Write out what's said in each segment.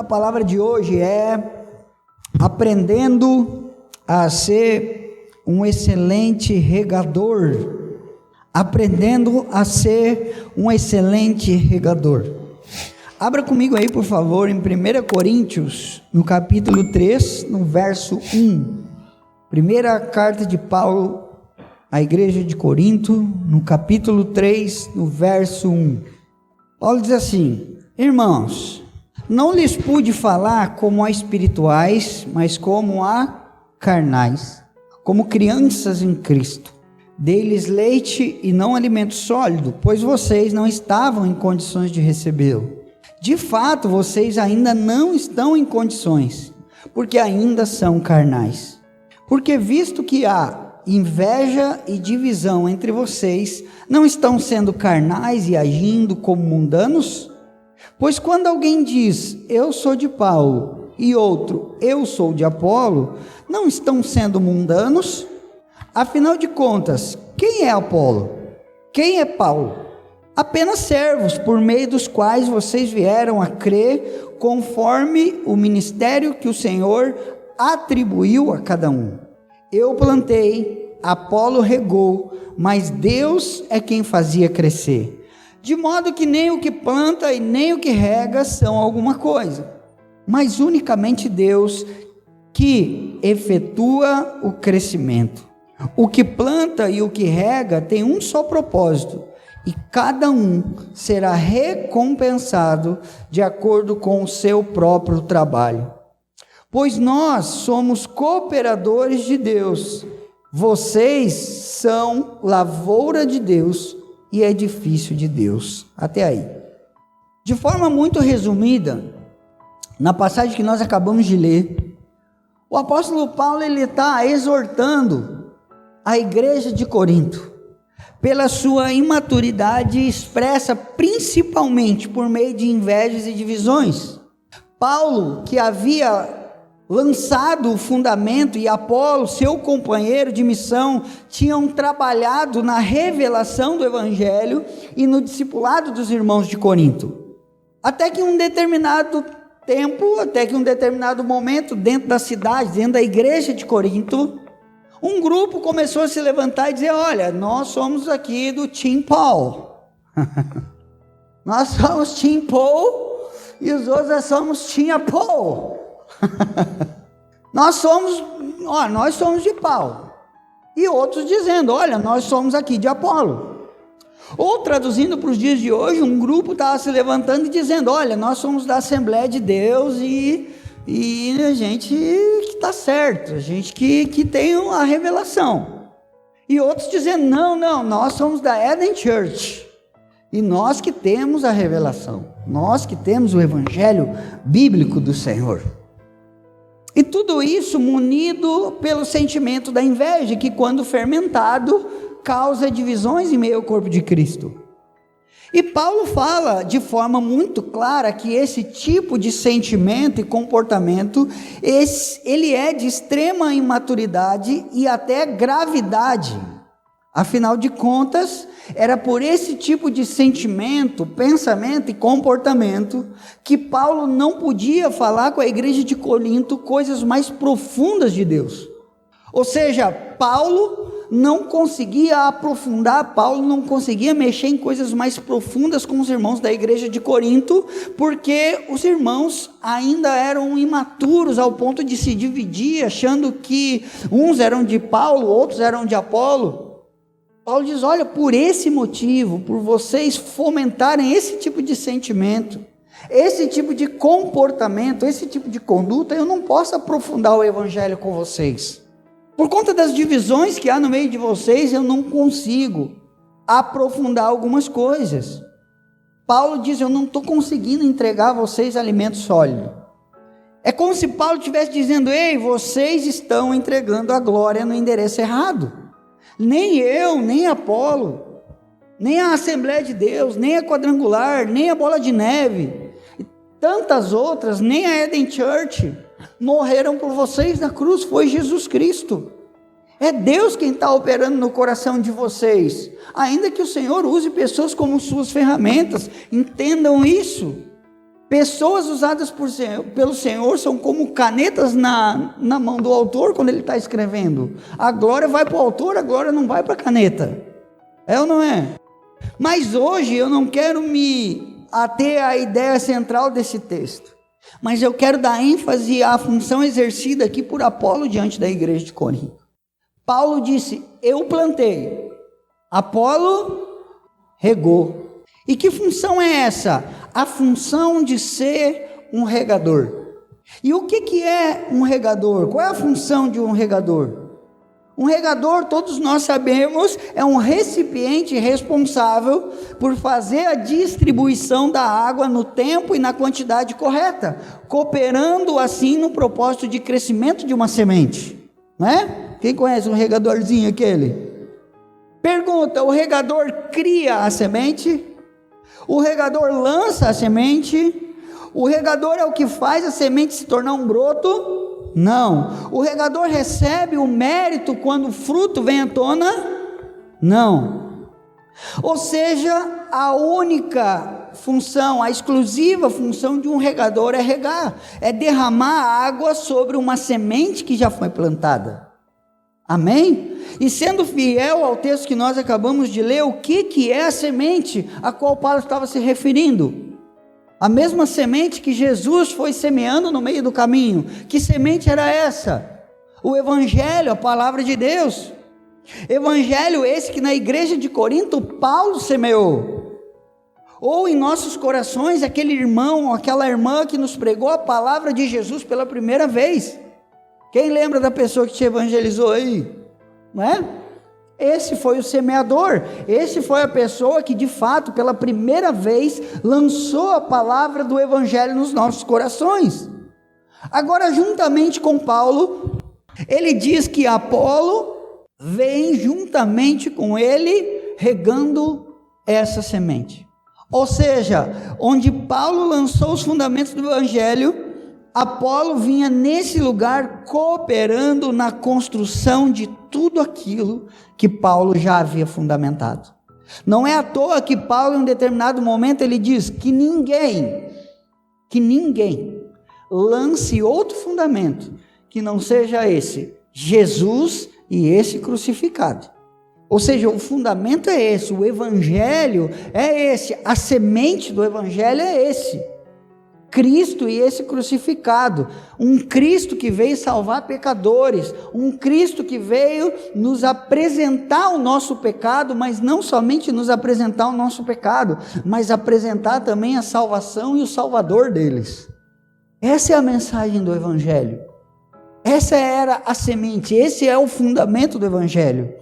A palavra de hoje é aprendendo a ser um excelente regador. Aprendendo a ser um excelente regador. Abra comigo aí, por favor, em 1 Coríntios, no capítulo 3, no verso 1. Primeira carta de Paulo à igreja de Corinto, no capítulo 3, no verso 1. Paulo diz assim: irmãos, não lhes pude falar como a espirituais, mas como a carnais, como crianças em Cristo. Dei-lhes leite e não alimento sólido, pois vocês não estavam em condições de recebê-lo. De fato, vocês ainda não estão em condições, porque ainda são carnais. Porque visto que há inveja e divisão entre vocês, não estão sendo carnais e agindo como mundanos? Pois quando alguém diz, eu sou de Paulo, e outro, eu sou de Apolo, não estão sendo mundanos? Afinal de contas, quem é Apolo? Quem é Paulo? Apenas servos, por meio dos quais vocês vieram a crer, conforme o ministério que o Senhor atribuiu a cada um. Eu plantei, Apolo regou, mas Deus é quem fazia crescer. De modo que nem o que planta e nem o que rega são alguma coisa, mas unicamente Deus que efetua o crescimento. O que planta e o que rega tem um só propósito, e cada um será recompensado de acordo com o seu próprio trabalho. Pois nós somos cooperadores de Deus, vocês são lavoura de Deus e edifício de Deus. Até aí. De forma muito resumida, na passagem que nós acabamos de ler, o apóstolo Paulo está exortando a igreja de Corinto, pela sua imaturidade expressa principalmente por meio de invejas e divisões. Paulo, que havia lançado o fundamento, e Apolo, seu companheiro de missão, tinham trabalhado na revelação do evangelho e no discipulado dos irmãos de Corinto. Até que um determinado tempo, até que um determinado momento, dentro da cidade, dentro da igreja de Corinto, um grupo começou a se levantar e dizer: olha, nós somos aqui do Team Paul. Nós somos Team Paul e os outros somos Team Apollo. nós somos de Paulo, e outros dizendo, olha, nós somos aqui de Apolo. Ou traduzindo para os dias de hoje, um grupo estava se levantando e dizendo, olha, nós somos da Assembleia de Deus e a gente que está certo, a gente que tem a revelação. E outros dizendo, não, nós somos da Eden Church, e nós que temos a revelação, nós que temos o evangelho bíblico do Senhor. E tudo isso munido pelo sentimento da inveja, que quando fermentado, causa divisões em meio ao corpo de Cristo. E Paulo fala de forma muito clara que esse tipo de sentimento e comportamento, ele é de extrema imaturidade e até gravidade. Afinal de contas, era por esse tipo de sentimento, pensamento e comportamento que Paulo não podia falar com a igreja de Corinto coisas mais profundas de Deus. Ou seja, Paulo não conseguia aprofundar, Paulo não conseguia mexer em coisas mais profundas com os irmãos da igreja de Corinto, porque os irmãos ainda eram imaturos ao ponto de se dividir, achando que uns eram de Paulo, outros eram de Apolo. Paulo diz, olha, por esse motivo, por vocês fomentarem esse tipo de sentimento, esse tipo de comportamento, esse tipo de conduta, eu não posso aprofundar o evangelho com vocês. Por conta das divisões que há no meio de vocês, eu não consigo aprofundar algumas coisas. Paulo diz, eu não estou conseguindo entregar a vocês alimento sólido. É como se Paulo estivesse dizendo, ei, vocês estão entregando a glória no endereço errado. Nem eu, nem Apolo, nem a Assembleia de Deus, nem a Quadrangular, nem a Bola de Neve, e tantas outras, nem a Eden Church, morreram por vocês na cruz, foi Jesus Cristo. É Deus quem está operando no coração de vocês, ainda que o Senhor use pessoas como suas ferramentas, entendam isso. Pessoas usadas pelo Senhor são como canetas na mão do autor quando ele está escrevendo. A glória vai para o autor, a glória não vai para a caneta. É ou não é? Mas hoje eu não quero me ater à ideia central desse texto, mas eu quero dar ênfase à função exercida aqui por Apolo diante da igreja de Corinto. Paulo disse: eu plantei, Apolo regou. E que função é essa? A função de ser um regador. E o que é um regador? Qual é a função de um regador? Um regador, todos nós sabemos, é um recipiente responsável por fazer a distribuição da água no tempo e na quantidade correta, cooperando assim no propósito de crescimento de uma semente, não é? Quem conhece um regadorzinho aquele? Pergunta: o regador cria a semente? O regador lança a semente? O regador é o que faz a semente se tornar um broto? Não. O regador recebe o mérito quando o fruto vem à tona? Não. Ou seja, a única função, a exclusiva função de um regador é regar, é derramar água sobre uma semente que já foi plantada. Amém? E sendo fiel ao texto que nós acabamos de ler, o que é a semente a qual Paulo estava se referindo? A mesma semente que Jesus foi semeando no meio do caminho. Que semente era essa? O Evangelho, a palavra de Deus. Evangelho esse que na igreja de Corinto Paulo semeou. Ou em nossos corações, aquele irmão ou aquela irmã que nos pregou a palavra de Jesus pela primeira vez. Quem lembra da pessoa que te evangelizou aí? Não é? Esse foi o semeador, esse foi a pessoa que de fato pela primeira vez lançou a palavra do evangelho nos nossos corações. Agora, juntamente com Paulo, ele diz que Apolo vem juntamente com ele regando essa semente. Ou seja, onde Paulo lançou os fundamentos do evangelho, Apolo vinha nesse lugar cooperando na construção de tudo aquilo que Paulo já havia fundamentado. Não é à toa que Paulo, em um determinado momento, ele diz que ninguém lance outro fundamento que não seja esse, Jesus e esse crucificado. Ou seja, o fundamento é esse, o evangelho é esse, a semente do evangelho é esse. Cristo e esse crucificado, um Cristo que veio salvar pecadores, um Cristo que veio nos apresentar o nosso pecado, mas não somente nos apresentar o nosso pecado, mas apresentar também a salvação e o Salvador deles. Essa é a mensagem do Evangelho, essa era a semente, esse é o fundamento do Evangelho.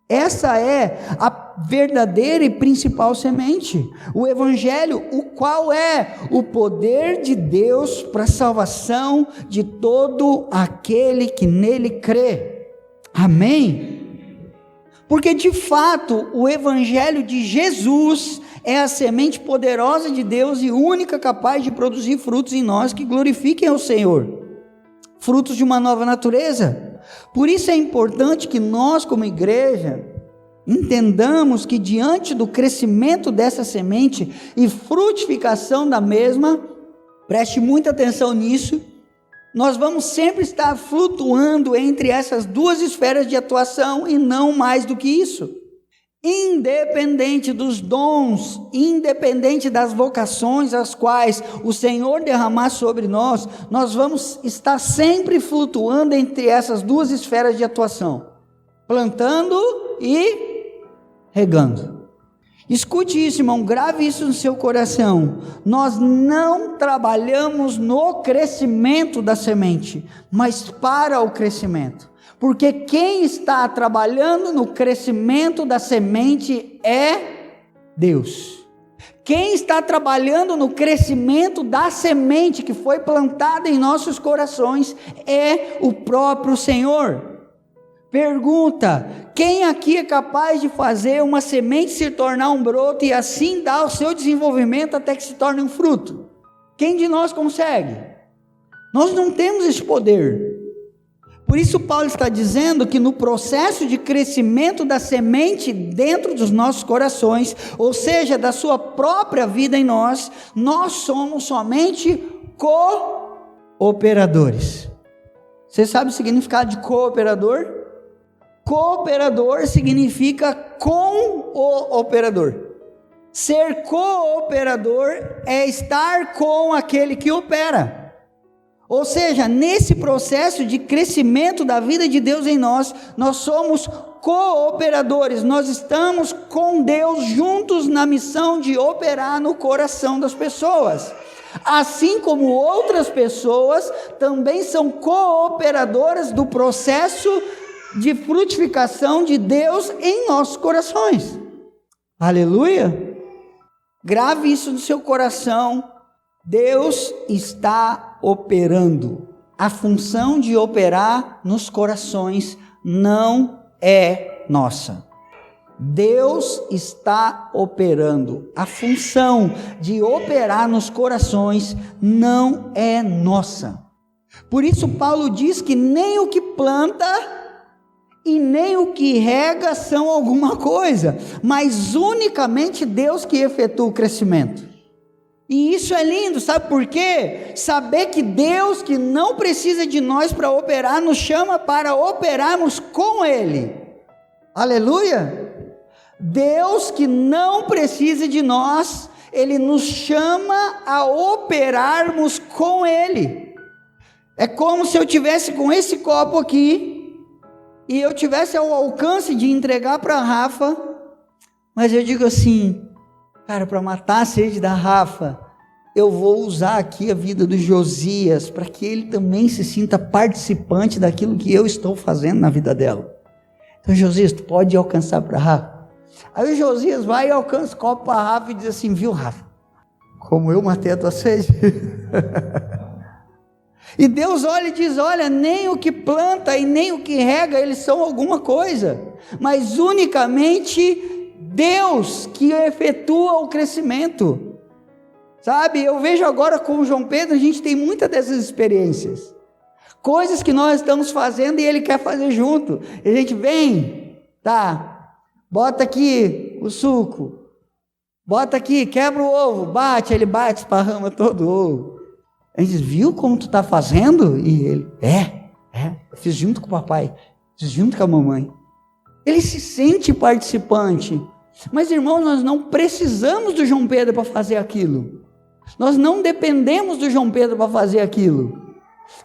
Essa é a verdadeira e principal semente, o Evangelho, o qual é o poder de Deus para a salvação de todo aquele que nele crê. Amém? Porque de fato o Evangelho de Jesus é a semente poderosa de Deus e única capaz de produzir frutos em nós que glorifiquem ao Senhor, frutos de uma nova natureza. Por isso é importante que nós, como igreja, entendamos que diante do crescimento dessa semente e frutificação da mesma, preste muita atenção nisso, nós vamos sempre estar flutuando entre essas duas esferas de atuação e não mais do que isso. Independente dos dons, independente das vocações as quais o Senhor derramar sobre nós, nós vamos estar sempre flutuando entre essas duas esferas de atuação, plantando e regando. Escute isso, irmão, grave isso no seu coração. Nós não trabalhamos no crescimento da semente, mas para o crescimento. Porque quem está trabalhando no crescimento da semente é Deus. Quem está trabalhando no crescimento da semente que foi plantada em nossos corações é o próprio Senhor. Pergunta: quem aqui é capaz de fazer uma semente se tornar um broto e assim dar o seu desenvolvimento até que se torne um fruto? Quem de nós consegue? Nós não temos esse poder. Por isso Paulo está dizendo que no processo de crescimento da semente dentro dos nossos corações, ou seja, da sua própria vida em nós, nós somos somente cooperadores. Você sabe o significado de cooperador? Cooperador significa com o operador. Ser cooperador é estar com aquele que opera. Ou seja, nesse processo de crescimento da vida de Deus em nós, nós somos cooperadores, nós estamos com Deus juntos na missão de operar no coração das pessoas. Assim como outras pessoas também são cooperadoras do processo de frutificação de Deus em nossos corações. Aleluia! Grave isso no seu coração. Deus está operando. A função de operar nos corações não é nossa. Deus está operando. A função de operar nos corações não é nossa. Por isso Paulo diz que nem o que planta e nem o que rega são alguma coisa, mas unicamente Deus que efetua o crescimento. E isso é lindo, sabe por quê? Saber que Deus, que não precisa de nós para operar, nos chama para operarmos com Ele. Aleluia! Deus que não precisa de nós, Ele nos chama a operarmos com Ele. É como se eu tivesse com esse copo aqui, e eu tivesse ao alcance de entregar para a Rafa, mas eu digo assim, cara, para matar a sede da Rafa, eu vou usar aqui a vida do Josias, para que ele também se sinta participante daquilo que eu estou fazendo na vida dela. Então, Josias, tu pode alcançar para a Rafa? Aí o Josias vai e alcança o copo para a Rafa e diz assim, viu, Rafa, como eu matei a tua sede. E Deus olha e diz, olha, nem o que planta e nem o que rega, eles são alguma coisa, mas unicamente Deus que efetua o crescimento. Sabe, eu vejo agora com o João Pedro, a gente tem muitas dessas experiências, coisas que nós estamos fazendo e ele quer fazer junto, e a gente vem, tá, bota aqui o suco, bota aqui, quebra o ovo, bate, ele bate, esparrama todo o ovo. A gente diz, viu como tu está fazendo? E ele, eu fiz junto com o papai, fiz junto com a mamãe. Ele se sente participante. Mas irmãos, nós não precisamos do João Pedro para fazer aquilo. Nós não dependemos do João Pedro para fazer aquilo.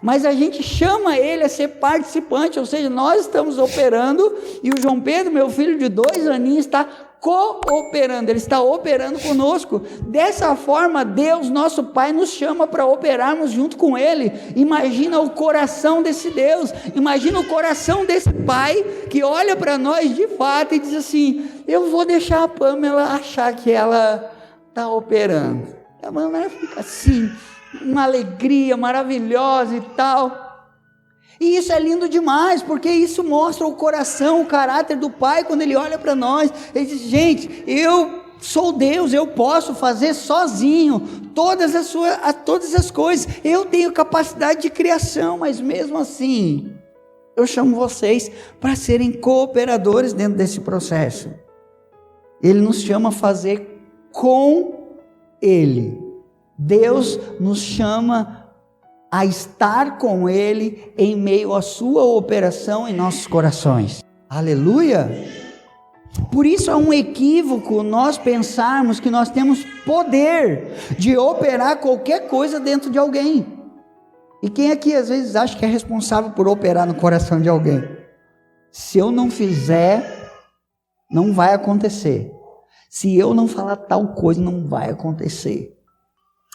Mas a gente chama ele a ser participante, ou seja, nós estamos operando e o João Pedro, meu filho de 2 aninhos, está cooperando, ele está operando conosco. Dessa forma, Deus, nosso Pai, nos chama para operarmos junto com Ele. Imagina o coração desse Deus, imagina o coração desse Pai, que olha para nós de fato e diz assim, eu vou deixar a Pamela achar que ela está operando. A Pamela fica assim, uma alegria maravilhosa e tal. E isso é lindo demais, porque isso mostra o coração, o caráter do Pai, quando Ele olha para nós, Ele diz, gente, eu sou Deus, eu posso fazer sozinho todas as coisas, eu tenho capacidade de criação, mas mesmo assim, eu chamo vocês para serem cooperadores dentro desse processo. Ele nos chama a fazer com Ele. Deus nos chama a estar com Ele em meio à sua operação em nossos corações. Aleluia! Por isso é um equívoco nós pensarmos que nós temos poder de operar qualquer coisa dentro de alguém. E quem aqui às vezes acha que é responsável por operar no coração de alguém? Se eu não fizer, não vai acontecer. Se eu não falar tal coisa, não vai acontecer.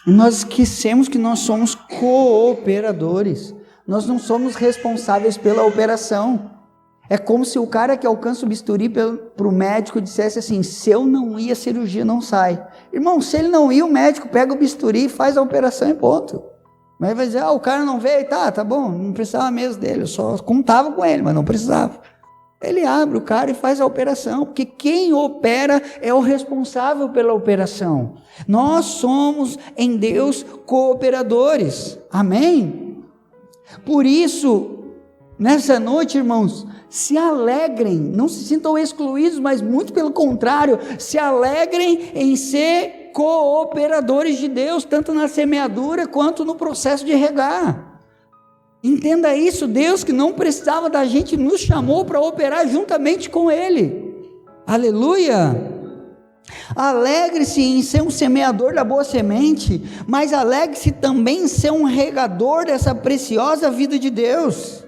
Nós esquecemos que nós somos cooperadores, nós não somos responsáveis pela operação. É como se o cara que alcança o bisturi para o médico dissesse assim, se eu não ir, a cirurgia não sai. Irmão, se ele não ir, o médico pega o bisturi e faz a operação e ponto. Mas vai dizer, o cara não veio, tá bom, não precisava mesmo dele, eu só contava com ele, mas não precisava. Ele abre o cara e faz a operação, porque quem opera é o responsável pela operação. Nós somos em Deus cooperadores, amém? Por isso, Nessa noite, irmãos, se alegrem, não se sintam excluídos, mas muito pelo contrário, se alegrem em ser cooperadores de Deus, tanto na semeadura quanto no processo de regar. Entenda isso, Deus que não precisava da gente, nos chamou para operar juntamente com Ele. Aleluia! Alegre-se em ser um semeador da boa semente, mas alegre-se também em ser um regador dessa preciosa vida de Deus.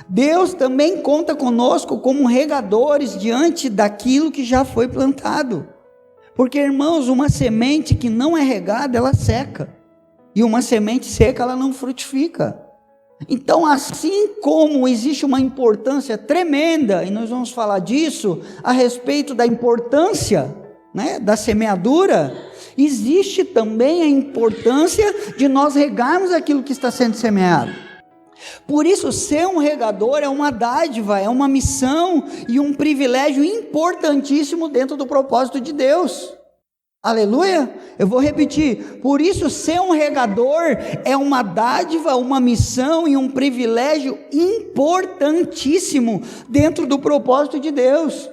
Deus também conta conosco como regadores diante daquilo que já foi plantado. Porque, irmãos, uma semente que não é regada, ela seca. E uma semente seca, ela não frutifica. Então, assim como existe uma importância tremenda, e nós vamos falar disso, a respeito da importância, né, da semeadura, existe também a importância de nós regarmos aquilo que está sendo semeado. Por isso, ser um regador é uma dádiva, é uma missão e um privilégio importantíssimo dentro do propósito de Deus. Aleluia? Eu vou repetir. Por isso, ser um regador é uma dádiva, uma missão e um privilégio importantíssimo dentro do propósito de Deus.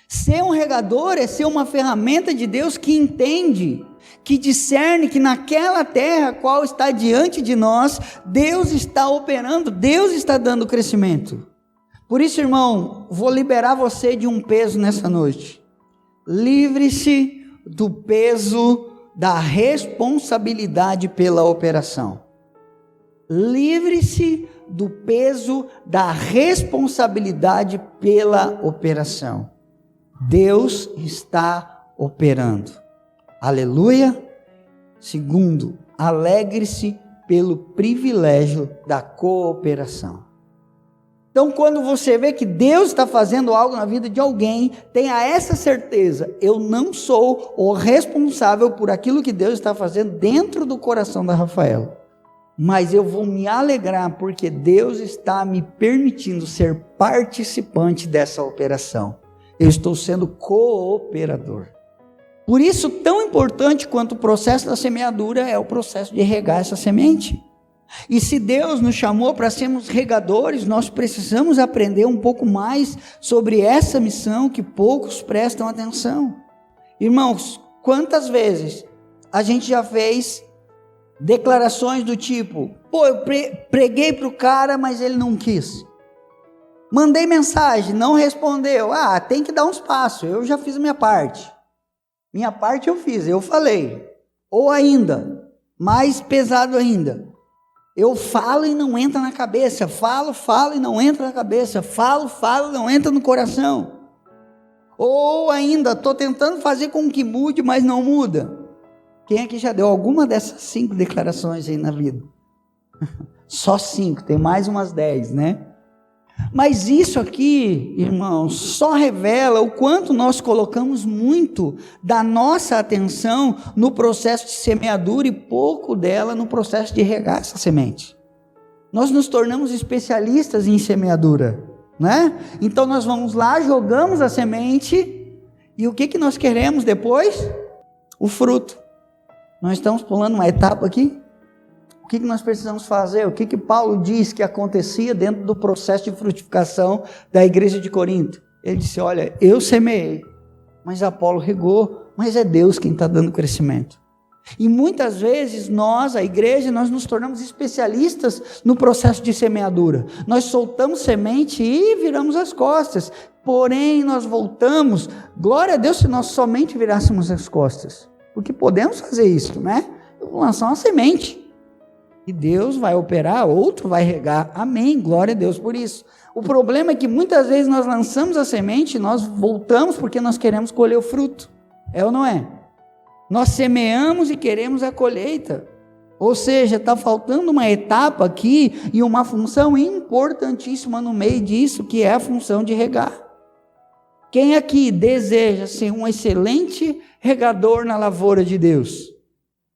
Ser um regador é ser uma ferramenta de Deus que entende, que discerne que naquela terra qual está diante de nós, Deus está operando, Deus está dando crescimento. Por isso, irmão, vou liberar você de um peso nessa noite. Livre-se do peso da responsabilidade pela operação. Livre-se do peso da responsabilidade pela operação. Deus está operando. Aleluia. Segundo, alegre-se pelo privilégio da cooperação. Então, quando você vê que Deus está fazendo algo na vida de alguém, tenha essa certeza: eu não sou o responsável por aquilo que Deus está fazendo dentro do coração da Rafaela, mas eu vou me alegrar porque Deus está me permitindo ser participante dessa operação. Eu estou sendo cooperador. Por isso, tão importante quanto o processo da semeadura é o processo de regar essa semente. E se Deus nos chamou para sermos regadores, nós precisamos aprender um pouco mais sobre essa missão que poucos prestam atenção. Irmãos, quantas vezes a gente já fez declarações do tipo: pô, eu preguei para o cara, mas ele não quis. Mandei mensagem, não respondeu. Ah, tem que dar uns passos, eu já fiz a minha parte. Minha parte eu fiz, eu falei. Ou ainda, mais pesado ainda, eu falo e não entra na cabeça, falo e não entra na cabeça, falo e não entra no coração. Ou ainda, estou tentando fazer com que mude, mas não muda. Quem aqui já deu alguma dessas 5 declarações aí na vida? Só 5, tem mais umas 10, né? Mas isso aqui, irmãos, só revela o quanto nós colocamos muito da nossa atenção no processo de semeadura e pouco dela no processo de regar essa semente. Nós nos tornamos especialistas em semeadura, né? Então nós vamos lá, jogamos a semente e o que nós queremos depois? O fruto. Nós estamos pulando uma etapa aqui. O que nós precisamos fazer? O que Paulo diz que acontecia dentro do processo de frutificação da igreja de Corinto? Ele disse: olha, eu semeei, mas Apolo regou, mas é Deus quem está dando crescimento. E muitas vezes nós, a igreja, nós nos tornamos especialistas no processo de semeadura. Nós soltamos semente e viramos as costas. Porém, nós voltamos, glória a Deus se nós somente virássemos as costas. Porque podemos fazer isso, né? Eu vou lançar uma semente. E Deus vai operar, outro vai regar. Amém, glória a Deus por isso. O problema é que muitas vezes nós lançamos a semente e nós voltamos porque nós queremos colher o fruto. É ou não é? Nós semeamos e queremos a colheita. Ou seja, está faltando uma etapa aqui e uma função importantíssima no meio disso, que é a função de regar. Quem aqui deseja ser um excelente regador na lavoura de Deus?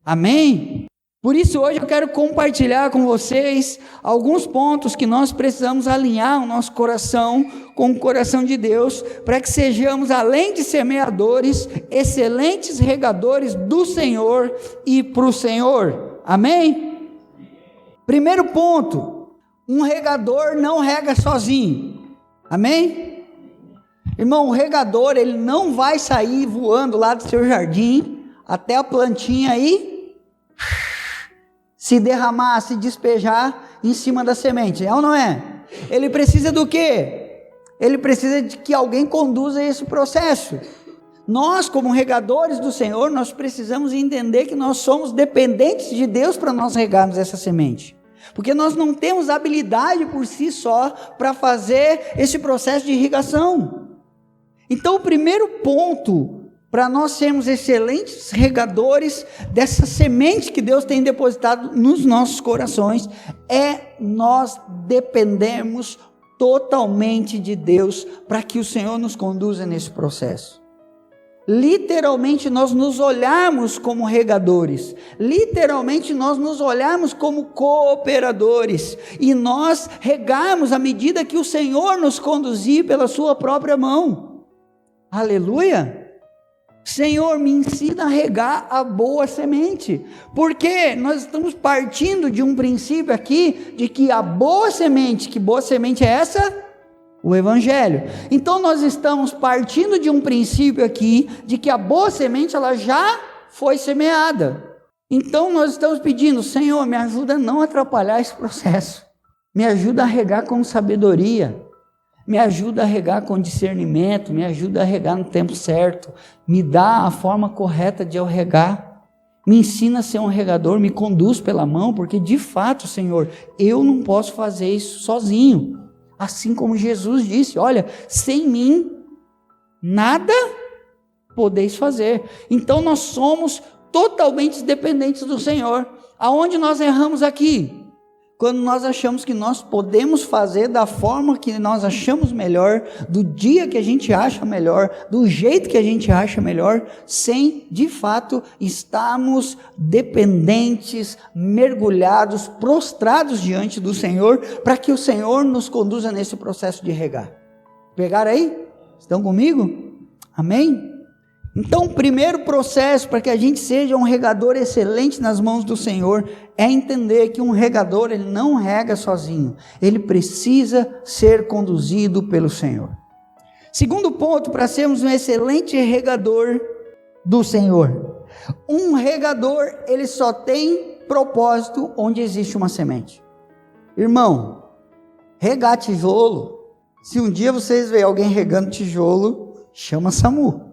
Amém? Por isso hoje eu quero compartilhar com vocês alguns pontos que nós precisamos alinhar o nosso coração com o coração de Deus, para que sejamos, além de semeadores, excelentes regadores do Senhor e para o Senhor. Amém? Primeiro ponto, Um regador não rega sozinho. Amém? Irmão, o regador, ele não vai sair voando lá do seu jardim até a plantinha aí se derramar, se despejar em cima da semente. É ou não é? Ele precisa do quê? Ele precisa de que alguém conduza esse processo. Nós, como regadores do Senhor, nós precisamos entender que nós somos dependentes de Deus para nós regarmos essa semente. Porque nós não temos habilidade por si só para fazer esse processo de irrigação. Então, o primeiro ponto para nós sermos excelentes regadores dessa semente que Deus tem depositado nos nossos corações é nós dependermos totalmente de Deus para que o Senhor nos conduza nesse processo. Literalmente nós nos olharmos como regadores, literalmente nós nos olharmos como cooperadores, e nós regarmos à medida que o Senhor nos conduzir pela sua própria mão. Aleluia! Senhor, me ensina a regar a boa semente, porque nós estamos partindo de um princípio aqui, de que a boa semente, que boa semente é essa? O Evangelho. Então nós estamos partindo de um princípio aqui, de que a boa semente ela já foi semeada. Então nós estamos pedindo, Senhor, me ajuda a não atrapalhar esse processo, me ajuda a regar com sabedoria, me ajuda a regar com discernimento, me ajuda a regar no tempo certo, me dá a forma correta de eu regar, me ensina a ser um regador, me conduz pela mão, porque de fato, Senhor, eu não posso fazer isso sozinho. Assim como Jesus disse, olha, sem mim, nada podeis fazer. Então nós somos totalmente dependentes do Senhor. Aonde nós erramos aqui? Quando nós achamos que nós podemos fazer da forma que nós achamos melhor, do dia que a gente acha melhor, do jeito que a gente acha melhor, sem, de fato, estarmos dependentes, mergulhados, prostrados diante do Senhor, para que o Senhor nos conduza nesse processo de regar. Pegaram aí? Estão comigo? Amém? Então, o primeiro processo para que a gente seja um regador excelente nas mãos do Senhor é entender que um regador ele não rega sozinho, ele precisa ser conduzido pelo Senhor. Segundo ponto, para sermos um excelente regador do Senhor, um regador ele só tem propósito onde existe uma semente. Irmão, regar tijolo, se um dia vocês verem alguém regando tijolo, chama SAMU.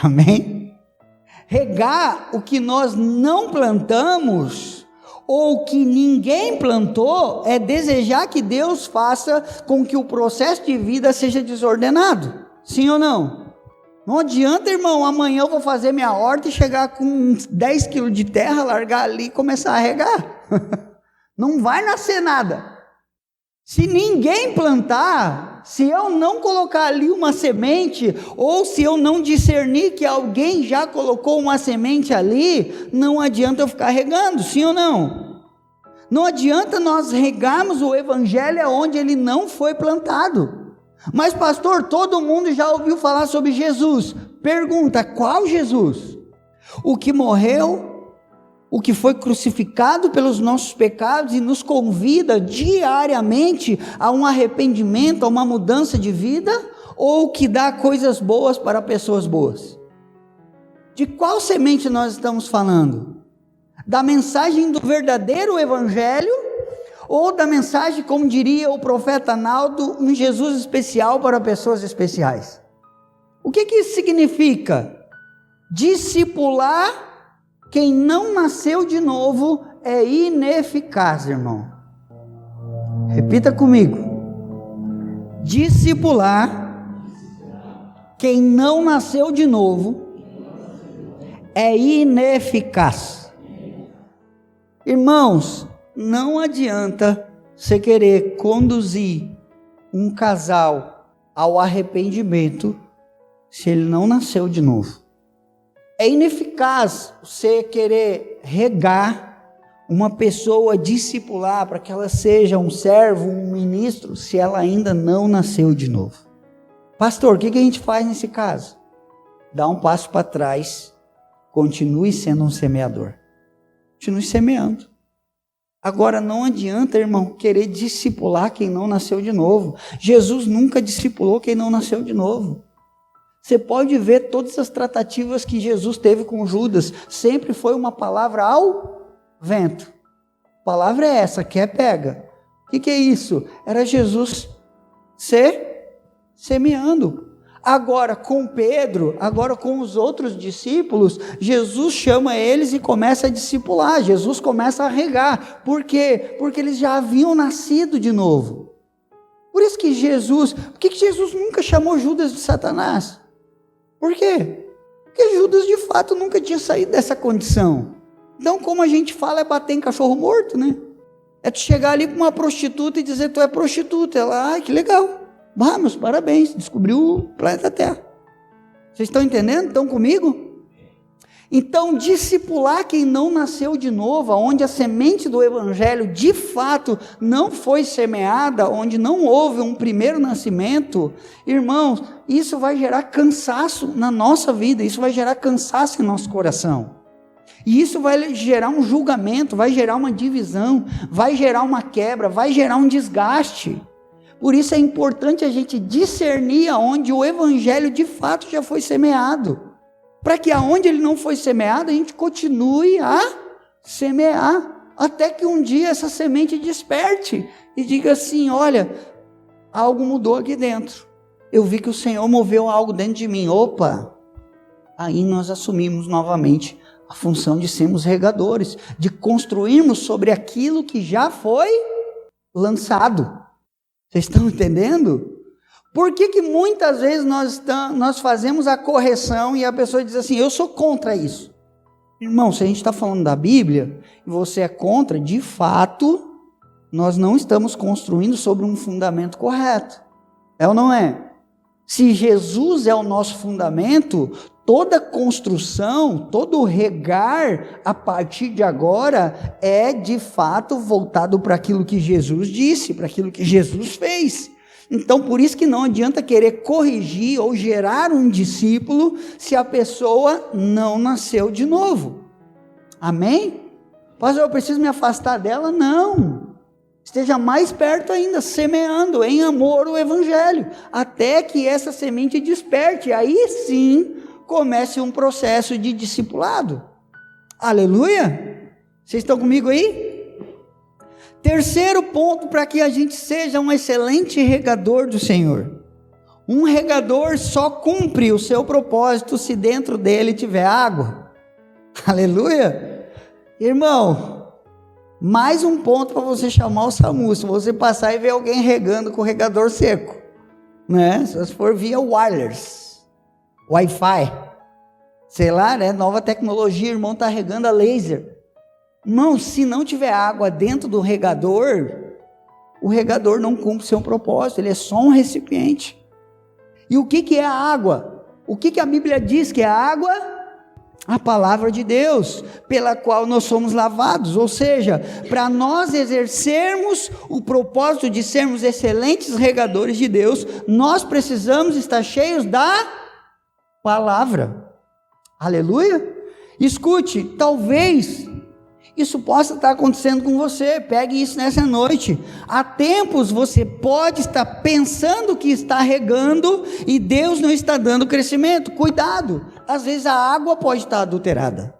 Amém? Regar o que nós não plantamos, ou que ninguém plantou, é desejar que Deus faça com que o processo de vida seja desordenado. Sim ou não? Não adianta, irmão, amanhã eu vou fazer minha horta e chegar com uns 10 quilos de terra, largar ali e começar a regar. Não vai nascer nada. Se ninguém plantar, se eu não colocar ali uma semente, ou se eu não discernir que alguém já colocou uma semente ali, não adianta eu ficar regando, sim ou não? Não adianta nós regarmos o Evangelho onde ele não foi plantado. Mas pastor, todo mundo já ouviu falar sobre Jesus. Pergunta, qual Jesus? O que morreu, o que foi crucificado pelos nossos pecados e nos convida diariamente a um arrependimento, a uma mudança de vida, ou que dá coisas boas para pessoas boas? De qual semente nós estamos falando? Da mensagem do verdadeiro Evangelho, ou da mensagem, como diria o profeta Naldo, um Jesus especial para pessoas especiais? O que isso significa? Discipular quem não nasceu de novo é ineficaz, irmão. Repita comigo. Discipular quem não nasceu de novo é ineficaz. Irmãos, não adianta você querer conduzir um casal ao arrependimento se ele não nasceu de novo. É ineficaz você querer regar uma pessoa, discipular para que ela seja um servo, um ministro, se ela ainda não nasceu de novo. Pastor, o que a gente faz nesse caso? Dá um passo para trás, continue sendo um semeador. Continue semeando. Agora, não adianta, irmão, querer discipular quem não nasceu de novo. Jesus nunca discipulou quem não nasceu de novo. Você pode ver todas as tratativas que Jesus teve com Judas, sempre foi uma palavra ao vento. A palavra é essa, quer pega. O que é isso? Era Jesus semeando. Agora com Pedro, agora com os outros discípulos, Jesus chama eles e começa a discipular, Jesus começa a regar. Por quê? Porque eles já haviam nascido de novo. Por isso que por que Jesus nunca chamou Judas de Satanás? Por quê? Porque Judas de fato nunca tinha saído dessa condição. Então, como a gente fala, é bater em cachorro morto, né? É tu chegar ali para uma prostituta e dizer, tu é prostituta. Ela, ai, que legal. Meus parabéns, descobriu o planeta Terra. Vocês estão entendendo? Estão comigo? Então, discipular quem não nasceu de novo, onde a semente do evangelho de fato não foi semeada, onde não houve um primeiro nascimento, irmãos, isso vai gerar cansaço na nossa vida, isso vai gerar cansaço em nosso coração. E isso vai gerar um julgamento, vai gerar uma divisão, vai gerar uma quebra, vai gerar um desgaste. Por isso é importante a gente discernir aonde o evangelho de fato já foi semeado, para que aonde ele não foi semeado, a gente continue a semear, até que um dia essa semente desperte, e diga assim, olha, algo mudou aqui dentro, eu vi que o Senhor moveu algo dentro de mim, opa, aí nós assumimos novamente a função de sermos regadores, de construirmos sobre aquilo que já foi lançado. Vocês estão entendendo? Por que muitas vezes nós fazemos a correção e a pessoa diz assim, eu sou contra isso? Irmão, se a gente está falando da Bíblia e você é contra, de fato, nós não estamos construindo sobre um fundamento correto. É ou não é? Se Jesus é o nosso fundamento, toda construção, todo regar a partir de agora é de fato voltado para aquilo que Jesus disse, para aquilo que Jesus fez. Então por isso que não adianta querer corrigir ou gerar um discípulo se a pessoa não nasceu de novo. Amém? Pastor, eu preciso me afastar dela? Não. Esteja mais perto ainda, semeando em amor o evangelho, até que essa semente desperte, aí sim comece um processo de discipulado. Aleluia? Vocês estão comigo aí? Terceiro ponto para que a gente seja um excelente regador do Senhor. Um regador só cumpre o seu propósito se dentro dele tiver água. Aleluia? Irmão, mais um ponto para você chamar o SAMU, se você passar e ver alguém regando com o regador seco, né? Se for via wireless, Wi-Fi, sei lá, né? Nova tecnologia, irmão, está regando a laser. Irmão, se não tiver água dentro do regador, o regador não cumpre seu propósito, ele é só um recipiente. E o que é a água? O que a Bíblia diz que é a água? A palavra de Deus, pela qual nós somos lavados, ou seja, para nós exercermos o propósito de sermos excelentes regadores de Deus, nós precisamos estar cheios da palavra. Aleluia? Escute, talvez isso possa estar acontecendo com você, pegue isso nessa noite. Há tempos você pode estar pensando que está regando e Deus não está dando crescimento. Cuidado, às vezes a água pode estar adulterada.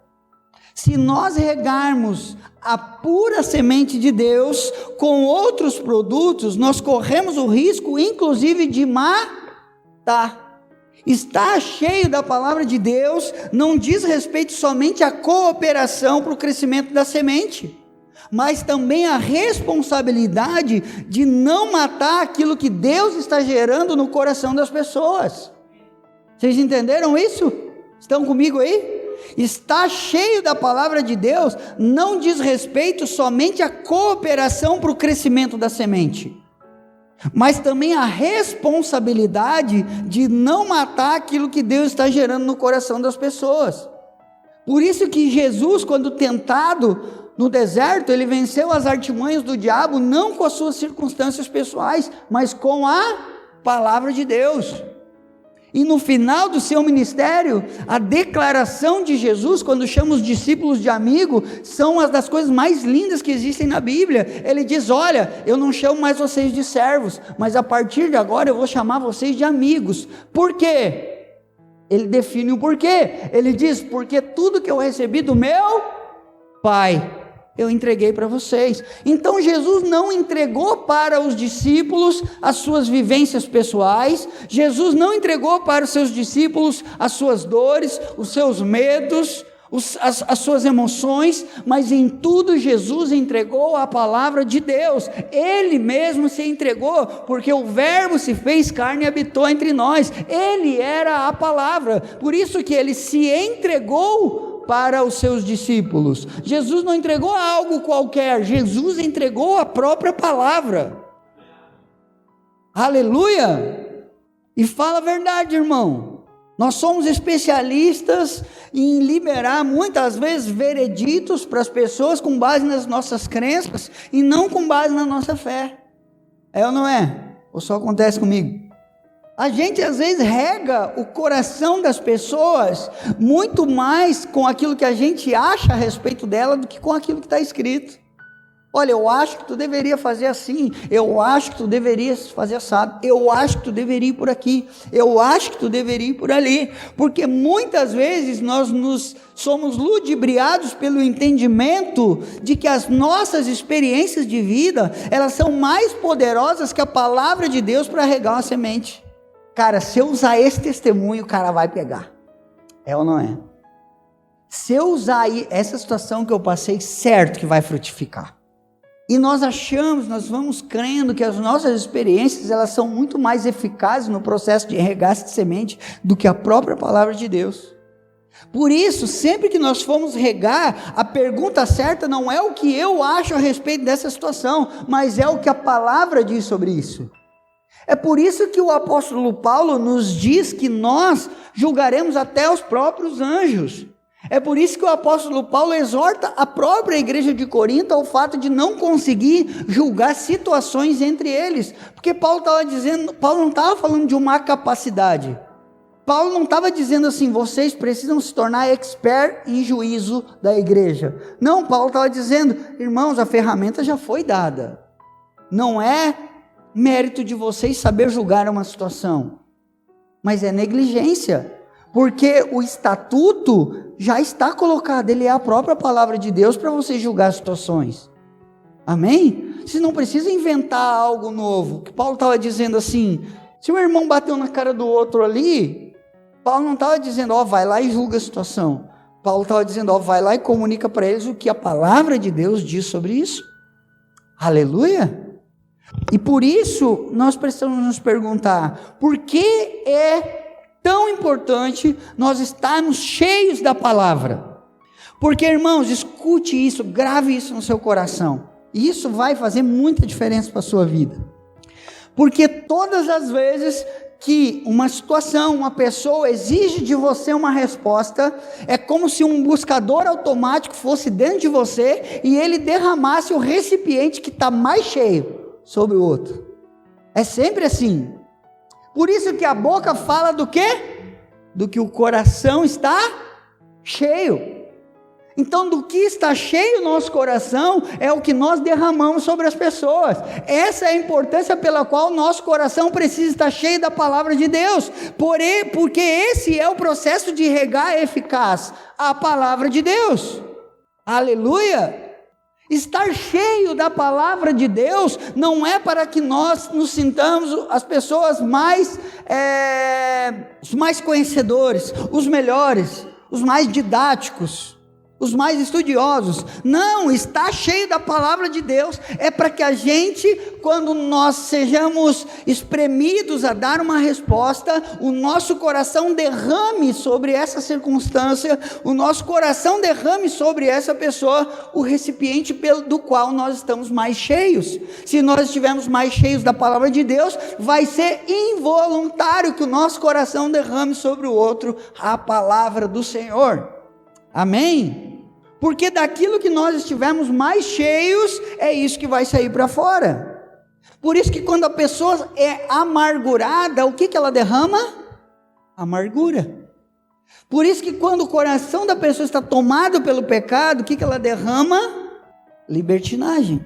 Se nós regarmos a pura semente de Deus com outros produtos, nós corremos o risco inclusive de matar. Estar cheio da palavra de Deus não diz respeito somente à cooperação para o crescimento da semente, mas também a responsabilidade de não matar aquilo que Deus está gerando no coração das pessoas. Vocês entenderam isso? Estão comigo aí? Estar cheio da palavra de Deus não diz respeito somente à cooperação para o crescimento da semente, mas também a responsabilidade de não matar aquilo que Deus está gerando no coração das pessoas. Por isso que Jesus, quando tentado no deserto, ele venceu as artimanhas do diabo, não com as suas circunstâncias pessoais, mas com a palavra de Deus. E no final do seu ministério, a declaração de Jesus, quando chama os discípulos de amigo, são uma das coisas mais lindas que existem na Bíblia. Ele diz: olha, eu não chamo mais vocês de servos, mas a partir de agora eu vou chamar vocês de amigos. Por quê? Ele define o porquê. Ele diz: porque tudo que eu recebi do meu Pai, eu entreguei para vocês. Então Jesus não entregou para os discípulos as suas vivências pessoais, Jesus não entregou para os seus discípulos as suas dores, os seus medos, as suas emoções, mas em tudo Jesus entregou a palavra de Deus. Ele mesmo se entregou, porque o Verbo se fez carne e habitou entre nós. Ele era a palavra, por isso que ele se entregou para os seus discípulos. Jesus não entregou algo qualquer, Jesus entregou a própria palavra. Aleluia! E fala a verdade, irmão. Nós somos especialistas em liberar muitas vezes vereditos para as pessoas com base nas nossas crenças e não com base na nossa fé. É ou não é? Ou só acontece comigo? A gente às vezes rega o coração das pessoas muito mais com aquilo que a gente acha a respeito dela do que com aquilo que está escrito. Olha, eu acho que tu deveria fazer assim, eu acho que tu deveria fazer assado, eu acho que tu deveria ir por aqui, eu acho que tu deveria ir por ali, porque muitas vezes nós somos ludibriados pelo entendimento de que as nossas experiências de vida, elas são mais poderosas que a palavra de Deus para regar uma semente. Cara, se eu usar esse testemunho, o cara vai pegar. É ou não é? Se eu usar essa situação que eu passei, certo que vai frutificar. E nós vamos crendo que as nossas experiências, elas são muito mais eficazes no processo de regaço de semente do que a própria palavra de Deus. Por isso, sempre que nós formos regar, a pergunta certa não é o que eu acho a respeito dessa situação, mas é o que a palavra diz sobre isso. É por isso que o apóstolo Paulo nos diz que nós julgaremos até os próprios anjos. É por isso que o apóstolo Paulo exorta a própria igreja de Corinto ao fato de não conseguir julgar situações entre eles. Porque Paulo não estava falando de uma capacidade. Paulo não estava dizendo assim: vocês precisam se tornar expert em juízo da igreja. Não, Paulo estava dizendo: irmãos, a ferramenta já foi dada. Não é mérito de vocês saber julgar uma situação, mas é negligência, porque o estatuto já está colocado, ele é a própria palavra de Deus para você julgar situações. Amém? Você não precisa inventar algo novo. Que Paulo estava dizendo assim: se o irmão bateu na cara do outro ali, Paulo não estava dizendo: ó, vai lá e julga a situação. Paulo estava dizendo: ó, vai lá e comunica para eles o que a palavra de Deus diz sobre isso. Aleluia! E por isso nós precisamos nos perguntar: por que é tão importante nós estarmos cheios da palavra? Porque, irmãos, escute isso, grave isso no seu coração, e isso vai fazer muita diferença para a sua vida. Porque todas as vezes que uma situação, uma pessoa exige de você uma resposta, é como se um buscador automático fosse dentro de você e ele derramasse o recipiente que está mais cheio sobre o outro. É sempre assim. Por isso que a boca fala do quê? Do que o coração está cheio. Então, do que está cheio o nosso coração é o que nós derramamos sobre as pessoas. Essa é a importância pela qual o nosso coração precisa estar cheio da palavra de Deus. Porque esse é o processo de regar eficaz, a palavra de Deus. Aleluia! Estar cheio da palavra de Deus não é para que nós nos sintamos as pessoas os mais conhecedores, os melhores, os mais didáticos, os mais estudiosos. Não, estar cheio da palavra de Deus é para que a gente, quando nós sejamos espremidos a dar uma resposta, o nosso coração derrame sobre essa circunstância, o nosso coração derrame sobre essa pessoa o recipiente do qual nós estamos mais cheios. Se nós estivermos mais cheios da palavra de Deus, vai ser involuntário que o nosso coração derrame sobre o outro a palavra do Senhor. Amém? Porque daquilo que nós estivermos mais cheios, é isso que vai sair para fora. Por isso que quando a pessoa é amargurada, o que ela derrama? Amargura. Por isso que quando o coração da pessoa está tomado pelo pecado, o que ela derrama? Libertinagem.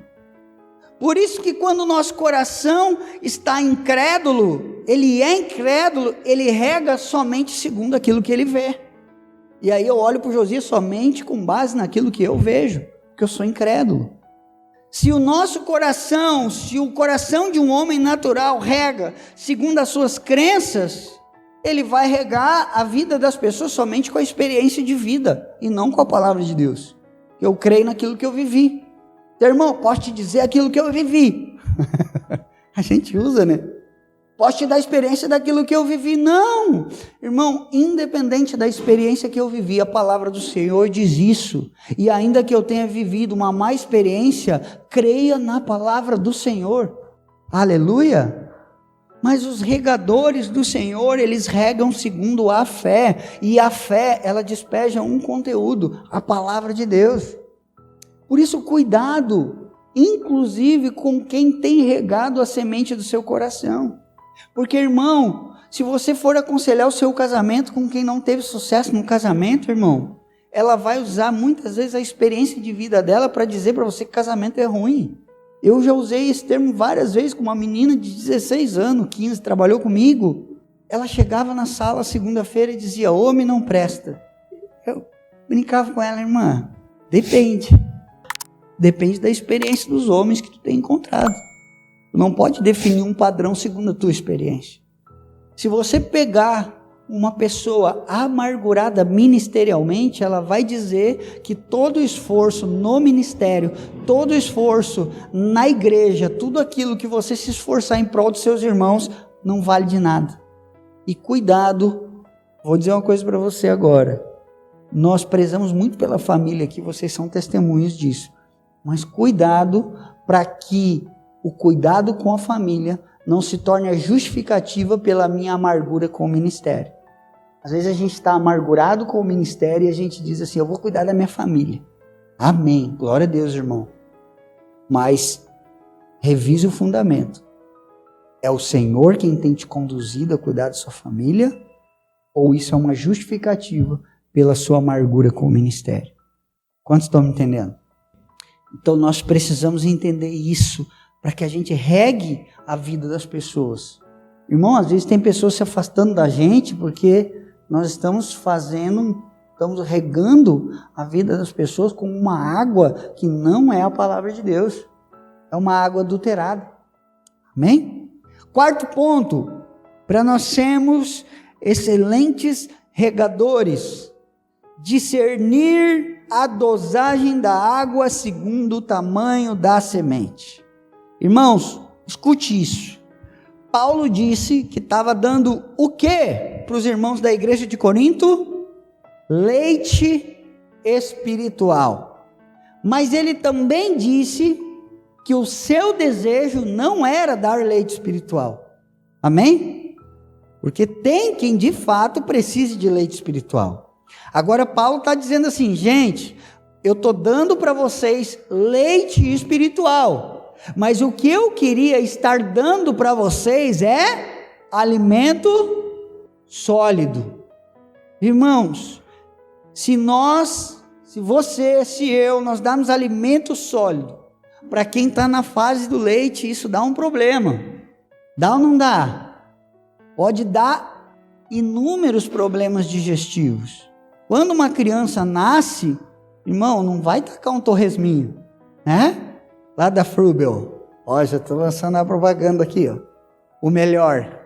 Por isso que quando o nosso coração está incrédulo, ele rega somente segundo aquilo que ele vê. E aí eu olho para o Josias somente com base naquilo que eu vejo, porque eu sou incrédulo. Se o nosso coração, se o coração de um homem natural rega segundo as suas crenças, ele vai regar a vida das pessoas somente com a experiência de vida, e não com a palavra de Deus. Eu creio naquilo que eu vivi. Então, irmão, posso te dizer aquilo que eu vivi. A gente usa, né? Posso te dar a experiência daquilo que eu vivi. Não, irmão, independente da experiência que eu vivi, a palavra do Senhor diz isso. E ainda que eu tenha vivido uma má experiência, creia na palavra do Senhor. Aleluia. Mas os regadores do Senhor, eles regam segundo a fé. E a fé, ela despeja um conteúdo, a palavra de Deus. Por isso, cuidado, inclusive com quem tem regado a semente do seu coração. Porque, irmão, se você for aconselhar o seu casamento com quem não teve sucesso no casamento, irmão, ela vai usar muitas vezes a experiência de vida dela para dizer para você que casamento é ruim. Eu já usei esse termo várias vezes com uma menina de 16 anos, 15, trabalhou comigo. Ela chegava na sala segunda-feira e dizia, homem não presta. Eu brincava com ela, irmã, depende da experiência dos homens que tu tem encontrado. Tu não pode definir um padrão segundo a tua experiência. Se você pegar uma pessoa amargurada ministerialmente, ela vai dizer que todo esforço no ministério, todo esforço na igreja, tudo aquilo que você se esforçar em prol dos seus irmãos, não vale de nada. E cuidado, vou dizer uma coisa para você agora. Nós prezamos muito pela família aqui, vocês são testemunhos disso. Mas cuidado para que o cuidado com a família não se torne a justificativa pela minha amargura com o ministério. Às vezes a gente está amargurado com o ministério e a gente diz assim, eu vou cuidar da minha família. Amém, glória a Deus, irmão. Mas revise o fundamento. É o Senhor quem tem te conduzido a cuidar da sua família? Ou isso é uma justificativa pela sua amargura com o ministério? Quantos estão me entendendo? Então nós precisamos entender isso para que a gente regue a vida das pessoas. Irmão, às vezes tem pessoas se afastando da gente porque nós estamos regando a vida das pessoas com uma água que não é a palavra de Deus. É uma água adulterada. Amém? Quarto ponto, para nós sermos excelentes regadores, discernir a dosagem da água segundo o tamanho da semente. Irmãos, escute isso. Paulo disse que estava dando o quê para os irmãos da igreja de Corinto? Leite espiritual. Mas ele também disse que o seu desejo não era dar leite espiritual. Amém? Porque tem quem de fato precise de leite espiritual. Agora Paulo está dizendo assim, gente, eu estou dando para vocês leite espiritual, mas o que eu queria estar dando para vocês é alimento sólido. Irmãos, se você, se eu, nós darmos alimento sólido para quem está na fase do leite, isso dá um problema. Dá ou não dá? Pode dar inúmeros problemas digestivos. Quando uma criança nasce, irmão, não vai tacar um torresminho, né? Lá da Frubel. Ó, já estou lançando a propaganda aqui, ó. O melhor.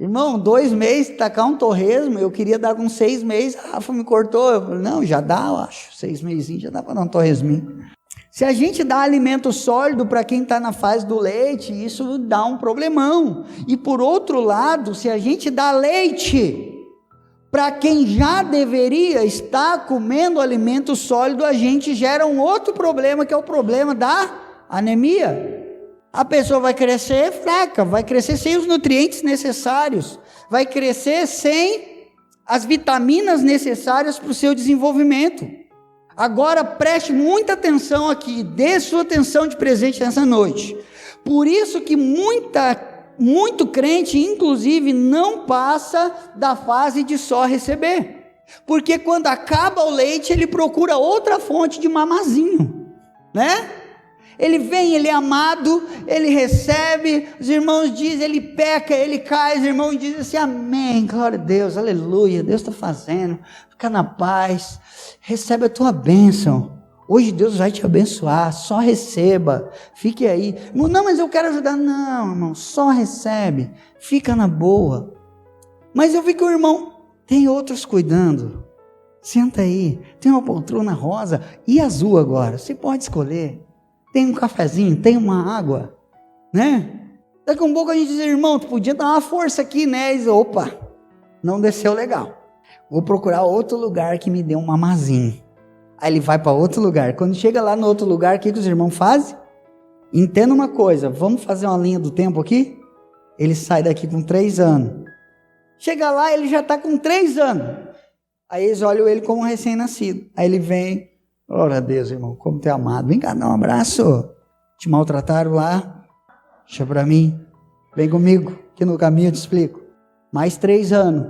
Irmão, 2 meses, tacar um torresmo, eu queria dar com 6 meses, a Rafa me cortou, eu falei, não, já dá, eu acho, 6 meses já dá para dar um torresminho. Se a gente dá alimento sólido para quem está na fase do leite, isso dá um problemão. E por outro lado, se a gente dá leite para quem já deveria estar comendo alimento sólido, a gente gera um outro problema, que é o problema da anemia. A pessoa vai crescer fraca, vai crescer sem os nutrientes necessários, vai crescer sem as vitaminas necessárias para o seu desenvolvimento. Agora preste muita atenção aqui, dê sua atenção de presente nessa noite. Por isso que muita muito crente, inclusive, não passa da fase de só receber, porque quando acaba o leite, ele procura outra fonte de mamazinho, né? Ele vem, ele é amado, ele recebe, os irmãos dizem, ele peca, ele cai, os irmãos dizem assim, amém, glória a Deus, aleluia, Deus está fazendo, fica na paz, recebe a tua bênção, hoje Deus vai te abençoar, só receba, fique aí, não, mas eu quero ajudar, não, irmão, só recebe, fica na boa. Mas eu vi que o irmão tem outros cuidando, senta aí, tem uma poltrona rosa e azul agora, você pode escolher, tem um cafezinho, tem uma água, né? Daqui a um pouco a gente diz, irmão, tu podia dar uma força aqui, né? E diz, opa, não desceu legal, vou procurar outro lugar que me dê um mamazinho. Aí ele vai para outro lugar. Quando chega lá no outro lugar, o que os irmãos fazem? Entenda uma coisa, vamos fazer uma linha do tempo aqui? Ele sai daqui com 3 anos. Chega lá, ele já está com 3 anos. Aí eles olham ele como um recém-nascido. Aí ele vem, glória a Deus, irmão, como tu é amado. Vem cá, dá um abraço. Te maltrataram lá? Deixa para mim. Vem comigo, que no caminho eu te explico. Mais 3 anos.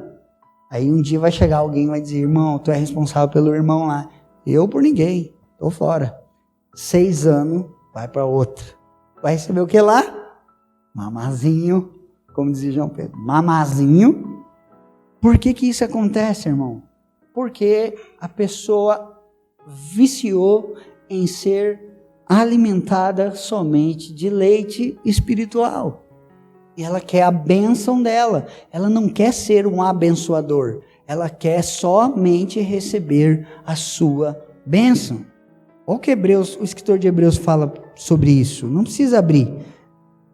Aí um dia vai chegar alguém e vai dizer, irmão, tu é responsável pelo irmão lá. Eu por ninguém, estou fora. 6 anos, vai para outra. Vai receber o que lá? Mamazinho, como dizia João Pedro, mamazinho. Por que isso acontece, irmão? Porque a pessoa viciou em ser alimentada somente de leite espiritual. E ela quer a bênção dela, ela não quer ser um abençoador. Ela quer somente receber a sua bênção. Olha o que o escritor de Hebreus fala sobre isso. Não precisa abrir.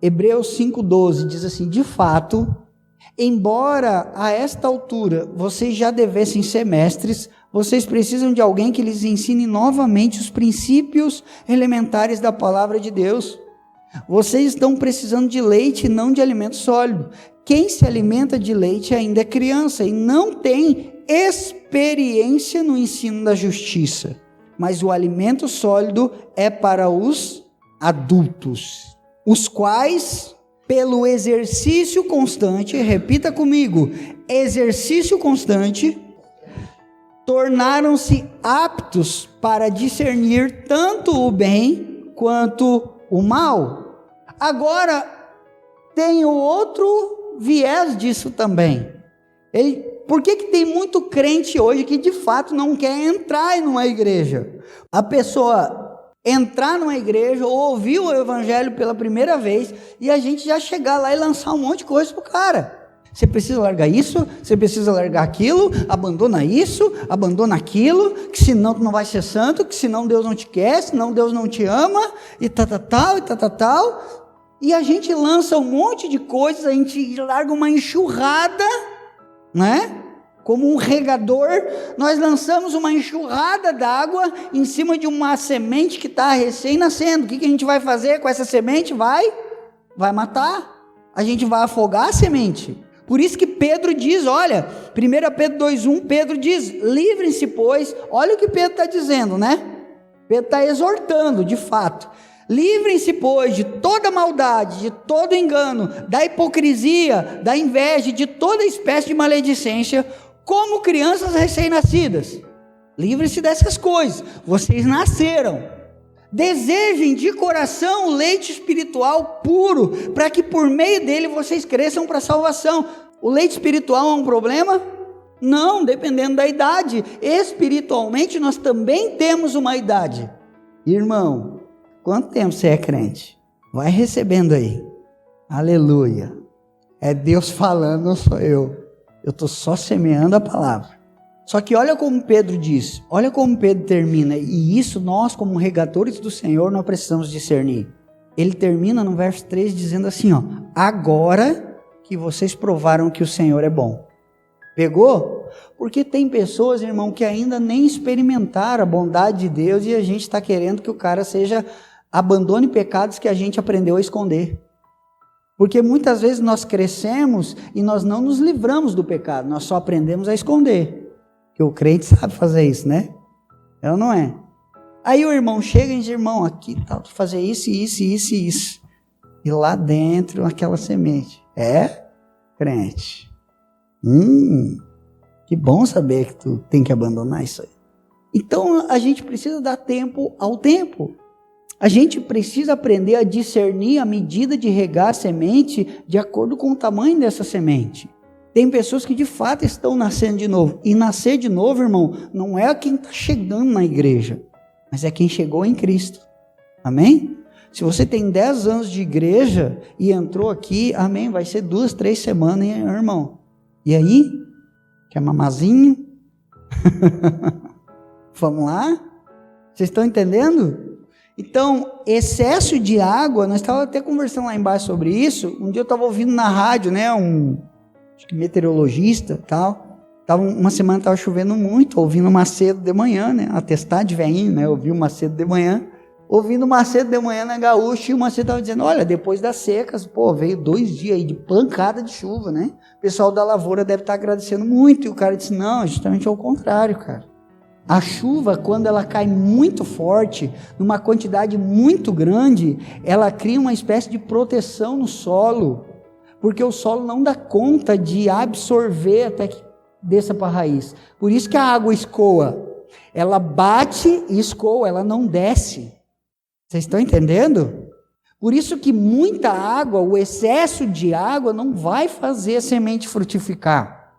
Hebreus 5,12 diz assim, de fato, embora a esta altura vocês já devessem ser mestres, vocês precisam de alguém que lhes ensine novamente os princípios elementares da palavra de Deus. Vocês estão precisando de leite e não de alimento sólido. Quem se alimenta de leite ainda é criança e não tem experiência no ensino da justiça. Mas o alimento sólido é para os adultos, os quais, pelo exercício constante, repita comigo, exercício constante, tornaram-se aptos para discernir tanto o bem quanto o mal. Agora, tem o outro viés disso também. Por que tem muito crente hoje que de fato não quer entrar numa igreja? A pessoa entrar numa igreja ou ouvir o evangelho pela primeira vez e a gente já chegar lá e lançar um monte de coisa pro cara. Você precisa largar isso, você precisa largar aquilo, abandona isso, abandona aquilo, que senão tu não vai ser santo, que senão Deus não te quer, senão Deus não te ama, e tal. E a gente lança um monte de coisas, a gente larga uma enxurrada, né? Como um regador, nós lançamos uma enxurrada d'água em cima de uma semente que está recém-nascendo. O que a gente vai fazer com essa semente? Vai matar. A gente vai afogar a semente. Por isso que Pedro diz, olha, 1 Pedro 2,1, Pedro diz, livrem-se, pois, olha o que Pedro está dizendo, né? Pedro está exortando, de fato. Livrem-se, pois, de toda maldade, de todo engano, da hipocrisia, da inveja, de toda espécie de maledicência, como crianças recém-nascidas. Livrem-se dessas coisas, vocês nasceram. Desejem de coração o leite espiritual puro, para que por meio dele vocês cresçam para a salvação. O leite espiritual é um problema? Não, dependendo da idade. Espiritualmente nós também temos uma idade. Irmão, quanto tempo você é crente? Vai recebendo aí. Aleluia. É Deus falando, não sou eu. Eu estou só semeando a palavra. Só que olha como Pedro diz, olha como Pedro termina, e isso nós como regatores do Senhor nós precisamos discernir. Ele termina no verso 3 dizendo assim, ó, agora que vocês provaram que o Senhor é bom. Pegou? Porque tem pessoas, irmão, que ainda nem experimentaram a bondade de Deus e a gente está querendo que o cara abandone pecados que a gente aprendeu a esconder. Porque muitas vezes nós crescemos e nós não nos livramos do pecado, nós só aprendemos a esconder. Que o crente sabe fazer isso, né? É ou não é? Aí o irmão chega e diz, irmão, aqui tá, fazer isso. E lá dentro, aquela semente. É, crente. Que bom saber que tu tem que abandonar isso aí. Então a gente precisa dar tempo ao tempo. A gente precisa aprender a discernir a medida de regar a semente de acordo com o tamanho dessa semente. Tem pessoas que de fato estão nascendo de novo. E nascer de novo, irmão, não é quem está chegando na igreja, mas é quem chegou em Cristo. Amém? Se você tem 10 anos de igreja e entrou aqui, amém, vai ser 2, 3 semanas, hein, irmão? E aí? Quer mamazinho? Vamos lá? Vocês estão entendendo? Então, excesso de água, nós estávamos até conversando lá embaixo sobre isso. Um dia eu estava ouvindo na rádio, né, acho que meteorologista e tal. Uma semana estava chovendo muito, ouvindo o Macedo de manhã, né, atestado de velhinho, né, ouvi o Macedo de manhã. Ouvindo o Macedo de manhã na Gaúcha, e o Macedo estava dizendo, olha, depois das secas, veio 2 dias aí de pancada de chuva, né? O pessoal da lavoura deve estar agradecendo muito. E o cara disse, não, justamente ao contrário, cara. A chuva, quando ela cai muito forte, numa quantidade muito grande, ela cria uma espécie de proteção no solo, porque o solo não dá conta de absorver até que desça para a raiz. Por isso que a água escoa. Ela bate e escoa, ela não desce. Vocês estão entendendo? Por isso que muita água, o excesso de água não vai fazer a semente frutificar.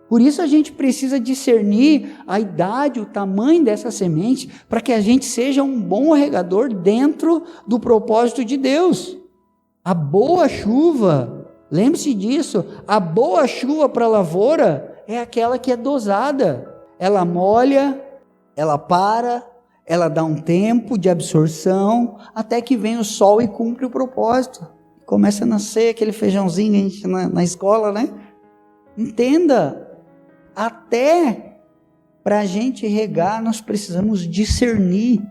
Por isso a gente precisa discernir a idade, o tamanho dessa semente, para que a gente seja um bom regador dentro do propósito de Deus. A boa chuva, lembre-se disso, a boa chuva para a lavoura é aquela que é dosada. Ela molha, ela para, ela dá um tempo de absorção, até que vem o sol e cumpre o propósito. Começa a nascer aquele feijãozinho a gente, na escola, né? Entenda, até para a gente regar, nós precisamos discernir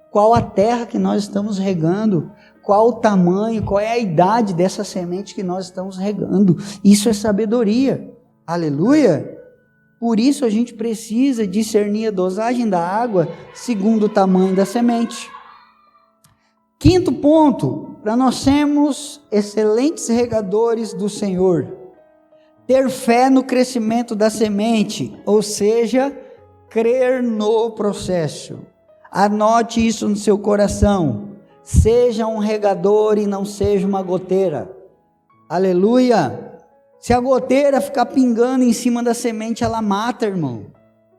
qual a terra que nós estamos regando, qual o tamanho, qual é a idade dessa semente que nós estamos regando. Isso é sabedoria. Aleluia! Por isso a gente precisa discernir a dosagem da água segundo o tamanho da semente. 5º ponto, para nós sermos excelentes regadores do Senhor, ter fé no crescimento da semente, ou seja, crer no processo. Anote isso no seu coração. Seja um regador e não seja uma goteira. Aleluia! Se a goteira ficar pingando em cima da semente, ela mata, irmão.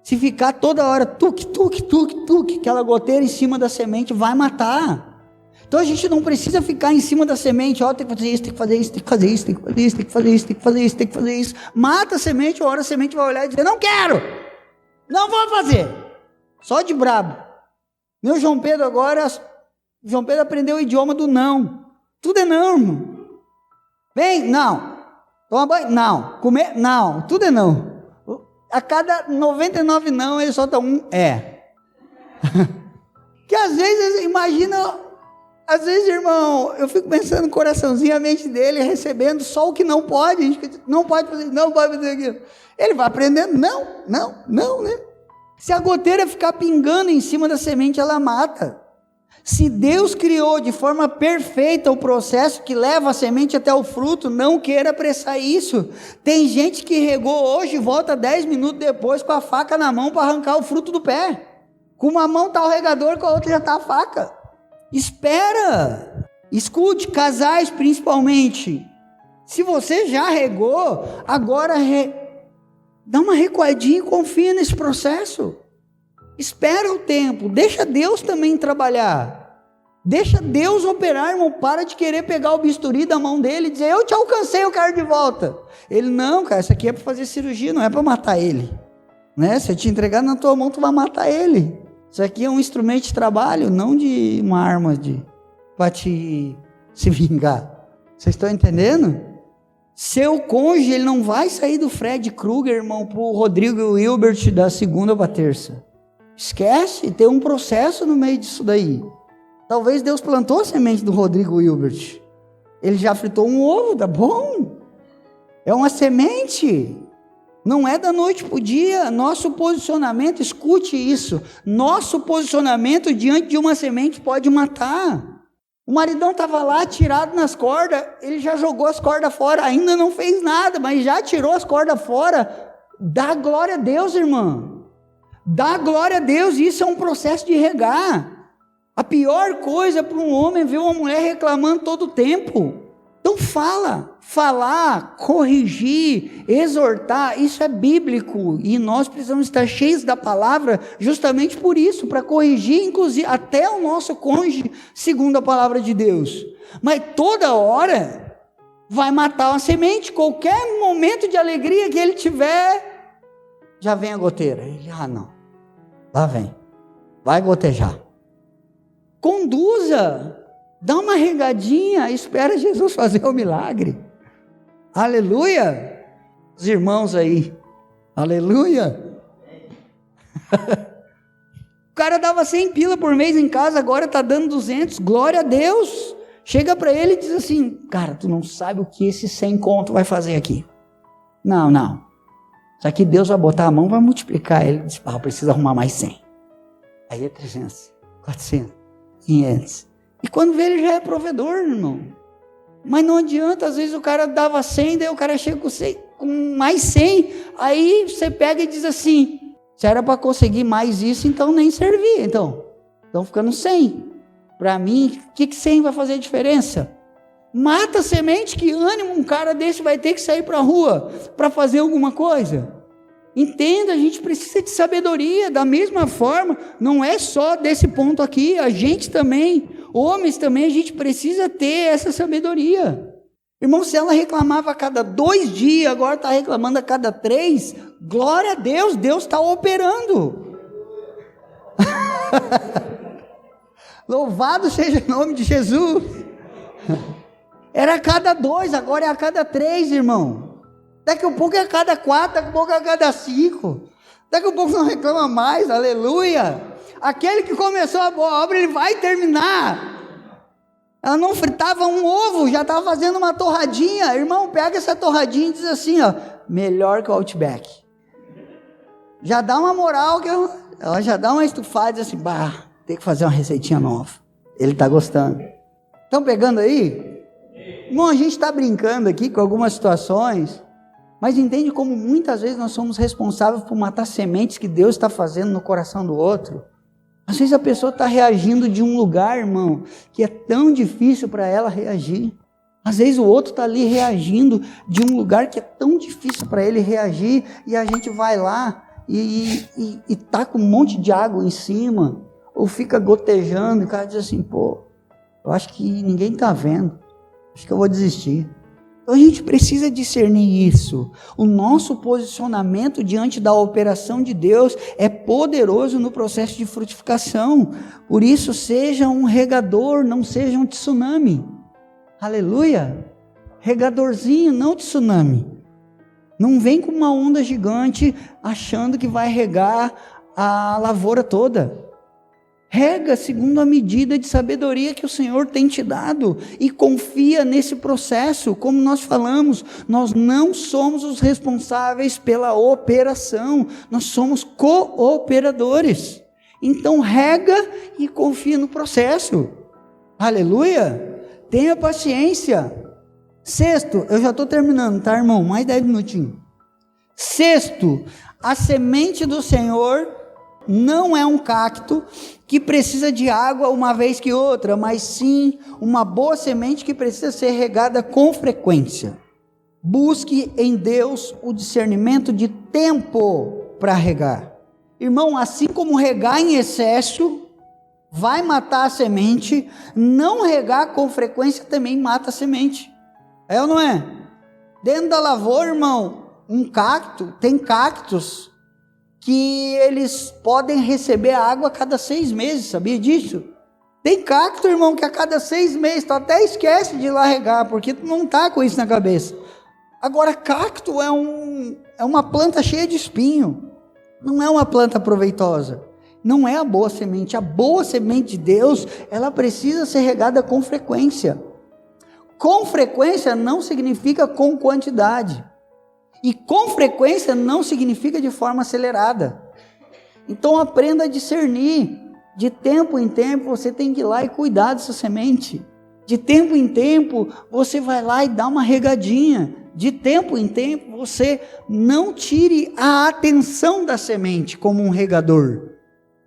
Se ficar toda hora, tuque, tuque, tuque, tuque, aquela goteira em cima da semente vai matar. Então a gente não precisa ficar em cima da semente, tem que fazer isso, tem que fazer isso, tem que fazer isso, tem que fazer isso, tem que fazer isso, tem que fazer isso, tem que fazer isso. Mata a semente, uma hora a semente vai olhar e dizer, não quero, não vou fazer. Só de brabo. Meu João Pedro agora, João Pedro aprendeu o idioma do não. Tudo é não, irmão. Vem, não. Toma banho? Não. Comer? Não. Tudo é não. A cada 99 não, ele solta um é. Que às vezes, imagina, às vezes, irmão, eu fico pensando no coraçãozinho, a mente dele, recebendo só o que não pode. A gente não pode fazer, não pode fazer aquilo. Ele vai aprendendo, não, né? Se a goteira ficar pingando em cima da semente, ela mata. Se Deus criou de forma perfeita o processo que leva a semente até o fruto, não queira apressar isso. Tem gente que regou hoje e volta 10 minutos depois com a faca na mão para arrancar o fruto do pé. Com uma mão está o regador, com a outra já está a faca. Espera! Escute, casais principalmente. Se você já regou, agora dá uma recuadinha e confia nesse processo. Espera o tempo, deixa Deus também trabalhar, deixa Deus operar, irmão. Para de querer pegar o bisturi da mão dele e dizer, eu te alcancei, eu quero de volta. Ele, não, cara, isso aqui é para fazer cirurgia, não é para matar ele, né? Se eu te entregar na tua mão, tu vai matar ele. Isso aqui é um instrumento de trabalho, não de uma arma para te se vingar. Vocês estão entendendo? Seu cônjuge, ele não vai sair do Fred Krueger, irmão, para o Rodrigo Hilbert da segunda para terça. Esquece, tem um processo no meio disso daí. Talvez Deus plantou a semente do Rodrigo Hilbert. Ele já fritou um ovo, tá bom? É uma semente. Não é da noite para o dia. Nosso posicionamento, escute isso. Nosso posicionamento diante de uma semente pode matar. O maridão estava lá tirado nas cordas, ele já jogou as cordas fora, ainda não fez nada, mas já tirou as cordas fora. Dá glória a Deus, irmã. Dá glória a Deus, isso é um processo de regar. A pior coisa para um homem é ver uma mulher reclamando todo o tempo. Então falar, corrigir, exortar, isso é bíblico, e nós precisamos estar cheios da palavra justamente por isso, para corrigir inclusive até o nosso cônjuge segundo a palavra de Deus. Mas toda hora vai matar uma semente, qualquer momento de alegria que ele tiver, já vem a goteira. Ele, não, lá vem, vai gotejar. Conduza. Dá uma regadinha, espera Jesus fazer o milagre. Aleluia. Os irmãos aí, aleluia. O cara dava 100 pila por mês em casa, agora está dando 200, glória a Deus. Chega para ele e diz assim, cara, tu não sabe o que esse 100 conto vai fazer aqui. Não. Isso aqui Deus vai botar a mão, vai multiplicar. Ele diz, precisa arrumar mais 100. Aí é 300, 400, 500. E quando vê, ele já é provedor, irmão. Mas não adianta, às vezes o cara dava 100, daí o cara chega com mais 100, aí você pega e diz assim, se era para conseguir mais isso, então nem servia, então ficando 100. Para mim, o que 100 vai fazer diferença? Mata a semente, que ânimo um cara desse vai ter que sair para a rua, para fazer alguma coisa. Entenda, a gente precisa de sabedoria, da mesma forma, não é só desse ponto aqui, a gente também, homens também, a gente precisa ter essa sabedoria. Irmão, se ela reclamava a cada 2 dias, agora está reclamando a cada 3, glória a Deus, Deus está operando. Louvado seja o nome de Jesus. Era a cada 2, agora é a cada 3, irmão. Daqui a pouco é a cada 4, daqui a pouco é a cada 5. Daqui a pouco não reclama mais, aleluia. Aquele que começou a boa obra, ele vai terminar. Ela não fritava um ovo, já estava fazendo uma torradinha. Irmão, pega essa torradinha e diz assim, melhor que o Outback. Já dá uma moral, ela já dá uma estufada e diz assim, tem que fazer uma receitinha nova. Ele está gostando. Estão pegando aí? Irmão, a gente está brincando aqui com algumas situações, mas entende como muitas vezes nós somos responsáveis por matar sementes que Deus está fazendo no coração do outro. Às vezes a pessoa está reagindo de um lugar, irmão, que é tão difícil para ela reagir. Às vezes o outro está ali reagindo de um lugar que é tão difícil para ele reagir, e a gente vai lá e tá com um monte de água em cima, ou fica gotejando, e o cara diz assim, eu acho que ninguém está vendo, acho que eu vou desistir. Então a gente precisa discernir isso. O nosso posicionamento diante da operação de Deus é poderoso no processo de frutificação. Por isso, seja um regador, não seja um tsunami. Aleluia! Regadorzinho, não tsunami. Não vem com uma onda gigante achando que vai regar a lavoura toda. Rega segundo a medida de sabedoria que o Senhor tem te dado e confia nesse processo. Como nós falamos, nós não somos os responsáveis pela operação, nós somos cooperadores. Então rega e confia no processo. Aleluia! Tenha paciência. 6º, eu já estou terminando, tá, irmão? Mais 10 minutinhos. 6º, a semente do Senhor não é um cacto que precisa de água uma vez que outra, mas sim uma boa semente que precisa ser regada com frequência. Busque em Deus o discernimento de tempo para regar. Irmão, assim como regar em excesso vai matar a semente, não regar com frequência também mata a semente. É ou não é? Dentro da lavoura, irmão, tem cactos que eles podem receber água a cada 6 meses, sabia disso? Tem cacto, irmão, que a cada 6 meses, tu até esquece de ir lá regar, porque tu não está com isso na cabeça. Agora, cacto é uma planta cheia de espinho, não é uma planta proveitosa, não é a boa semente. A boa semente de Deus, ela precisa ser regada com frequência. Com frequência não significa com quantidade. E com frequência não significa de forma acelerada. Então aprenda a discernir. De tempo em tempo você tem que ir lá e cuidar dessa semente. De tempo em tempo, você vai lá e dá uma regadinha. De tempo em tempo, você não tire a atenção da semente como um regador.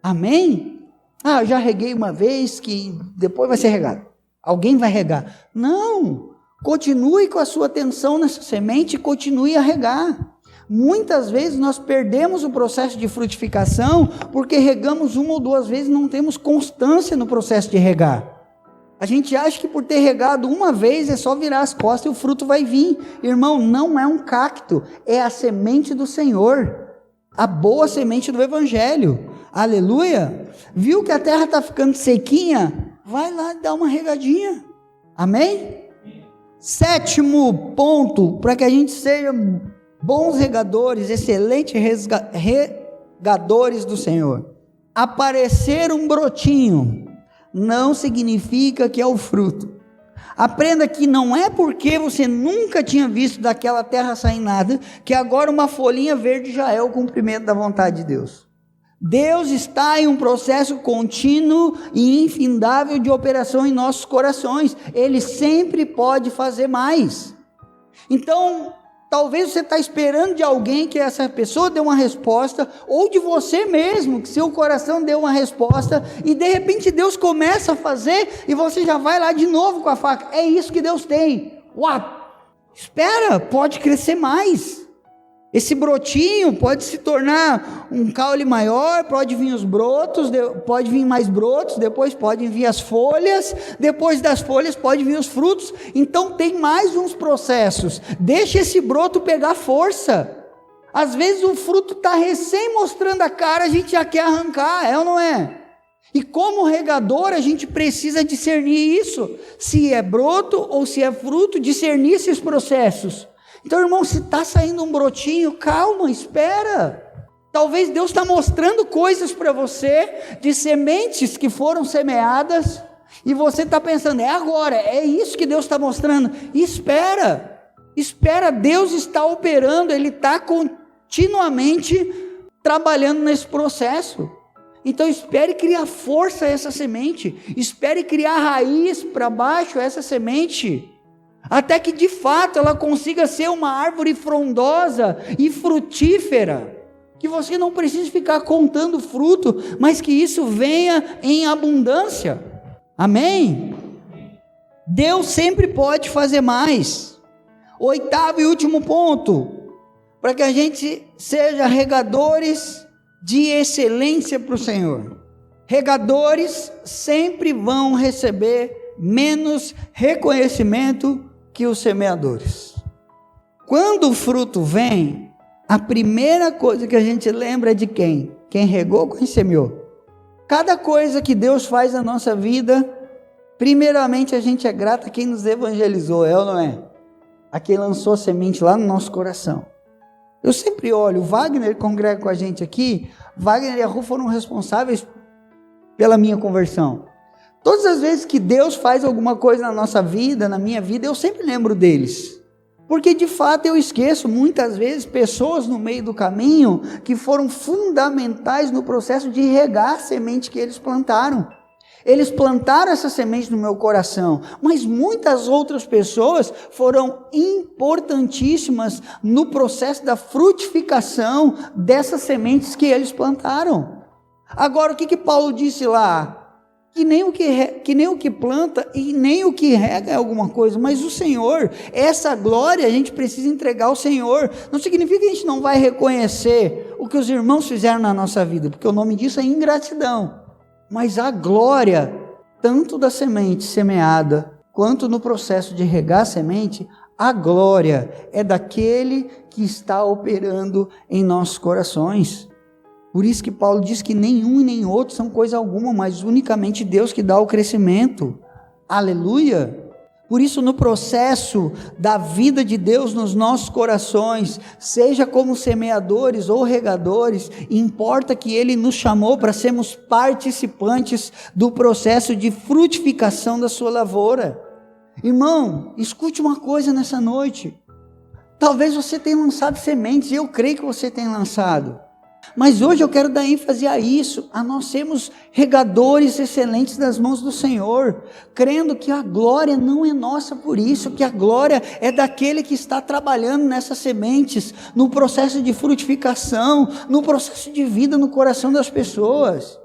Amém? Eu já reguei uma vez, que depois vai ser regado. Alguém vai regar. Não! Continue com a sua atenção nessa semente e continue a regar. Muitas vezes nós perdemos o processo de frutificação porque regamos uma ou duas vezes e não temos constância no processo de regar. A gente acha que por ter regado uma vez é só virar as costas e o fruto vai vir. Irmão, não é um cacto, é a semente do Senhor, a boa semente do Evangelho. Aleluia! Viu que a terra está ficando sequinha? Vai lá e dá uma regadinha. Amém? 7º ponto, para que a gente seja bons regadores, excelentes regadores do Senhor. Aparecer um brotinho não significa que é o fruto. Aprenda que não é porque você nunca tinha visto daquela terra sair nada, que agora uma folhinha verde já é o cumprimento da vontade de Deus. Deus está em um processo contínuo e infindável de operação em nossos corações. Ele sempre pode fazer mais. Então, talvez você está esperando de alguém que essa pessoa dê uma resposta, ou de você mesmo, que seu coração dê uma resposta, e de repente Deus começa a fazer, e você já vai lá de novo com a faca. É isso que Deus tem. Uau! Espera, pode crescer mais. Esse brotinho pode se tornar um caule maior, pode vir os brotos, pode vir mais brotos, depois podem vir as folhas, depois das folhas pode vir os frutos. Então tem mais uns processos. Deixa esse broto pegar força. Às vezes o fruto está recém mostrando a cara, a gente já quer arrancar, é ou não é? E como regador a gente precisa discernir isso, se é broto ou se é fruto, discernir esses processos. Então, irmão, se está saindo um brotinho, calma, espera. Talvez Deus está mostrando coisas para você, de sementes que foram semeadas, e você está pensando, é agora, é isso que Deus está mostrando. Espera, Deus está operando, Ele está continuamente trabalhando nesse processo. Então espere criar força a essa semente, espere criar raiz para baixo a essa semente, até que de fato ela consiga ser uma árvore frondosa e frutífera, que você não precise ficar contando fruto, mas que isso venha em abundância. Amém? Deus sempre pode fazer mais. 8º e último ponto, para que a gente seja regadores de excelência para o Senhor. Regadores sempre vão receber menos reconhecimento que os semeadores. Quando o fruto vem, a primeira coisa que a gente lembra é de quem? Quem regou, quem semeou. Cada coisa que Deus faz na nossa vida, primeiramente a gente é grato a quem nos evangelizou, é ou não é? A quem lançou a semente lá no nosso coração. Eu sempre olho, o Wagner congrega com a gente aqui, Wagner e a Ru foram responsáveis pela minha conversão. Todas as vezes que Deus faz alguma coisa na nossa vida, na minha vida, eu sempre lembro deles. Porque de fato eu esqueço muitas vezes pessoas no meio do caminho que foram fundamentais no processo de regar a semente que eles plantaram. Eles plantaram essa semente no meu coração, mas muitas outras pessoas foram importantíssimas no processo da frutificação dessas sementes que eles plantaram. Agora, o que Paulo disse lá? Que nem o que planta e nem o que rega é alguma coisa, mas o Senhor, essa glória a gente precisa entregar ao Senhor. Não significa que a gente não vai reconhecer o que os irmãos fizeram na nossa vida, porque o nome disso é ingratidão. Mas a glória, tanto da semente semeada, quanto no processo de regar a semente, a glória é daquele que está operando em nossos corações. Por isso que Paulo diz que nenhum e nem outro são coisa alguma, mas unicamente Deus que dá o crescimento. Aleluia! Por isso, no processo da vida de Deus nos nossos corações, seja como semeadores ou regadores, importa que Ele nos chamou para sermos participantes do processo de frutificação da sua lavoura. Irmão, escute uma coisa nessa noite. Talvez você tenha lançado sementes, e eu creio que você tenha lançado. Mas hoje eu quero dar ênfase a isso, a nós sermos regadores excelentes das mãos do Senhor, crendo que a glória não é nossa por isso, que a glória é daquele que está trabalhando nessas sementes, no processo de frutificação, no processo de vida no coração das pessoas.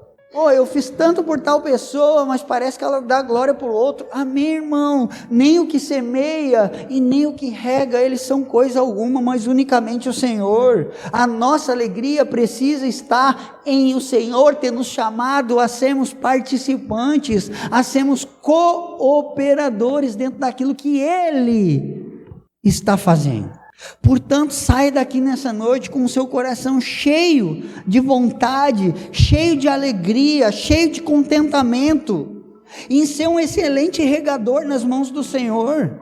Eu fiz tanto por tal pessoa, mas parece que ela dá glória por outro. Amém, irmão? Nem o que semeia e nem o que rega, eles são coisa alguma, mas unicamente o Senhor. A nossa alegria precisa estar em o Senhor ter nos chamado a sermos participantes, a sermos cooperadores dentro daquilo que Ele está fazendo. Portanto, saia daqui nessa noite com o seu coração cheio de vontade, cheio de alegria, cheio de contentamento, em ser um excelente regador nas mãos do Senhor.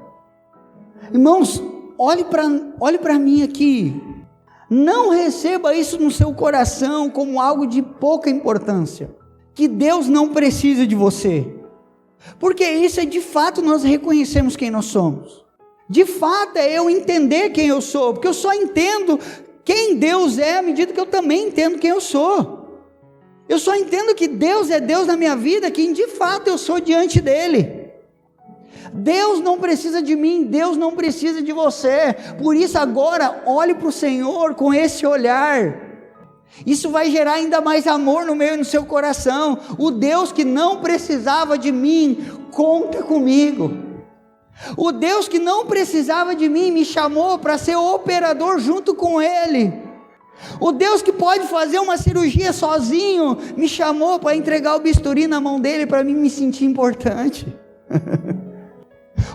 Irmãos, olhe para mim aqui, não receba isso no seu coração como algo de pouca importância, que Deus não precisa de você, porque isso é de fato nós reconhecemos quem nós somos. De fato é eu entender quem eu sou, porque eu só entendo quem Deus é à medida que eu também entendo quem eu sou. Eu só entendo que Deus é Deus na minha vida, que de fato eu sou diante dEle. Deus não precisa de mim, Deus não precisa de você. Por isso agora olhe para o Senhor com esse olhar. Isso vai gerar ainda mais amor no meu e no seu coração. O Deus que não precisava de mim, conta comigo. O Deus que não precisava de mim, me chamou para ser operador junto com Ele. O Deus que pode fazer uma cirurgia sozinho, me chamou para entregar o bisturi na mão dEle, para mim me sentir importante.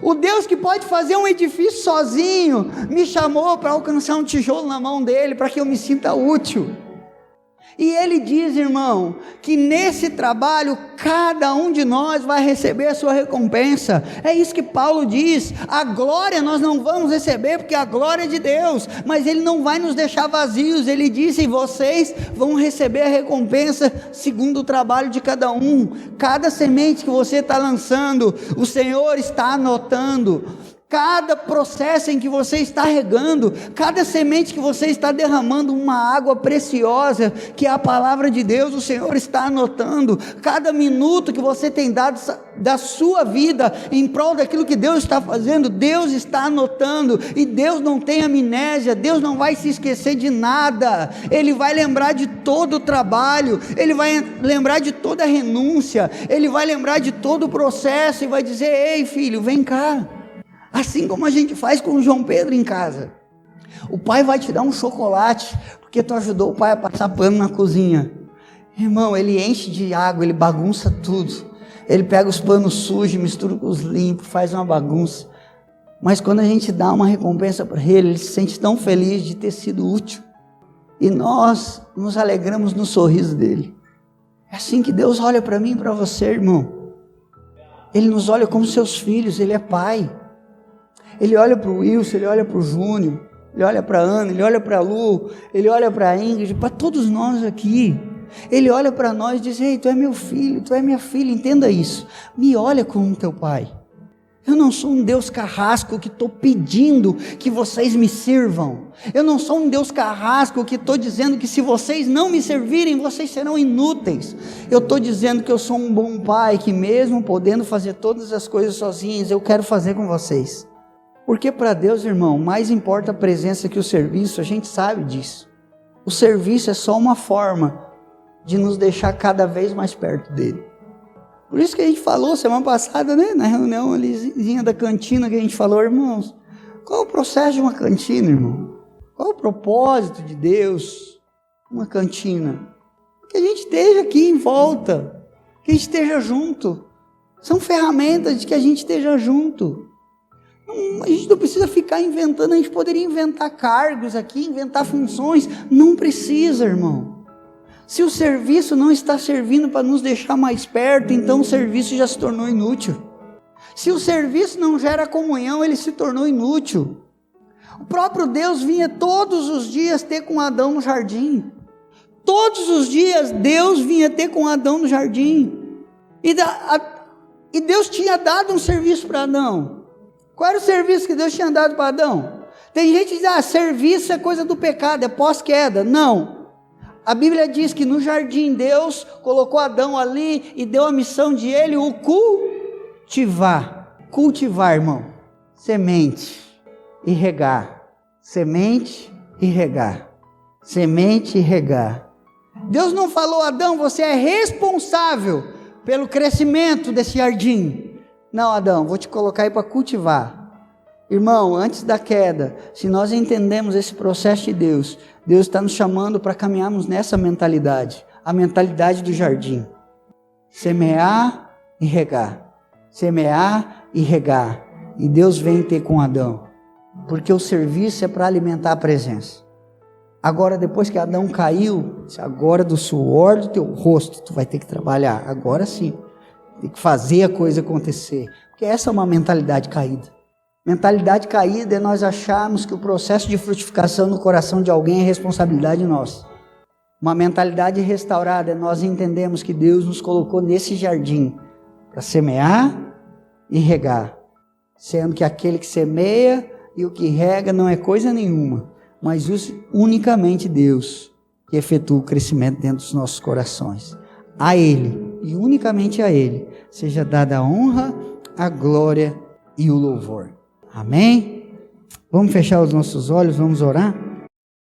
O Deus que pode fazer um edifício sozinho, me chamou para alcançar um tijolo na mão dEle, para que eu me sinta útil. E Ele diz, irmão, que nesse trabalho, cada um de nós vai receber a sua recompensa. É isso que Paulo diz, a glória nós não vamos receber, porque a glória é de Deus, mas Ele não vai nos deixar vazios. Ele disse, vocês vão receber a recompensa segundo o trabalho de cada um. Cada semente que você está lançando, o Senhor está anotando. Cada processo em que você está regando, cada semente que você está derramando uma água preciosa, que é a palavra de Deus, o Senhor está anotando. Cada minuto que você tem dado da sua vida em prol daquilo que Deus está fazendo, Deus está anotando. E Deus não tem amnésia, Deus não vai se esquecer de nada. Ele vai lembrar de todo o trabalho, Ele vai lembrar de toda a renúncia, Ele vai lembrar de todo o processo e vai dizer, ei filho, vem cá. Assim como a gente faz com o João Pedro em casa. O pai vai te dar um chocolate, porque tu ajudou o pai a passar pano na cozinha. Irmão, ele enche de água, ele bagunça tudo. Ele pega os panos sujos, mistura com os limpos, faz uma bagunça. Mas quando a gente dá uma recompensa para ele se sente tão feliz de ter sido útil. E nós nos alegramos no sorriso dele. É assim que Deus olha para mim e para você, irmão. Ele nos olha como seus filhos, Ele é pai. Ele olha para o Wilson, Ele olha para o Júnior, Ele olha para a Ana, Ele olha para a Lu, Ele olha para a Ingrid, para todos nós aqui. Ele olha para nós e diz, ei, tu é meu filho, tu é minha filha, entenda isso. Me olha como teu pai. Eu não sou um Deus carrasco que estou pedindo que vocês me sirvam. Eu não sou um Deus carrasco que estou dizendo que se vocês não me servirem, vocês serão inúteis. Eu estou dizendo que eu sou um bom pai, que mesmo podendo fazer todas as coisas sozinhos, eu quero fazer com vocês. Porque para Deus, irmão, mais importa a presença que o serviço, a gente sabe disso. O serviço é só uma forma de nos deixar cada vez mais perto dele. Por isso que a gente falou semana passada, né, na reunião alizinha da cantina, que a gente falou, irmãos, qual é o processo de uma cantina, irmão? Qual é o propósito de Deus uma cantina? Que a gente esteja aqui em volta, que a gente esteja junto. São ferramentas de que a gente esteja junto. A gente não precisa ficar inventando, a gente poderia inventar cargos aqui, inventar funções, não precisa, irmão. Se o serviço não está servindo para nos deixar mais perto, então o serviço já se tornou inútil. Se o serviço não gera comunhão, ele se tornou inútil. O próprio Deus vinha todos os dias ter com Adão no jardim. Todos os dias Deus vinha ter com Adão no jardim. E Deus tinha dado um serviço para Adão. Qual era o serviço que Deus tinha dado para Adão? Tem gente que diz, serviço é coisa do pecado, é pós-queda. Não. A Bíblia diz que no jardim Deus colocou Adão ali e deu a missão de ele o cultivar. Cultivar, irmão. Semente e regar. Semente e regar. Semente e regar. Deus não falou, Adão, você é responsável pelo crescimento desse jardim. Não, Adão, vou te colocar aí para cultivar. Irmão, antes da queda, se nós entendemos esse processo de Deus, Deus está nos chamando para caminharmos nessa mentalidade, a mentalidade do jardim. Semear e regar. Semear e regar. E Deus vem ter com Adão, porque o serviço é para alimentar a presença. Agora, depois que Adão caiu, agora do suor do teu rosto, tu vai ter que trabalhar. Agora sim, tem que fazer a coisa acontecer. Porque essa é uma mentalidade caída. Mentalidade caída é nós acharmos que o processo de frutificação no coração de alguém é responsabilidade nossa. Uma mentalidade restaurada é nós entendemos que Deus nos colocou nesse jardim para semear e regar. Sendo que aquele que semeia e o que rega não é coisa nenhuma, mas unicamente Deus que efetua o crescimento dentro dos nossos corações. A Ele, e unicamente a Ele, seja dada a honra, a glória e o louvor. Amém? Vamos fechar os nossos olhos, vamos orar?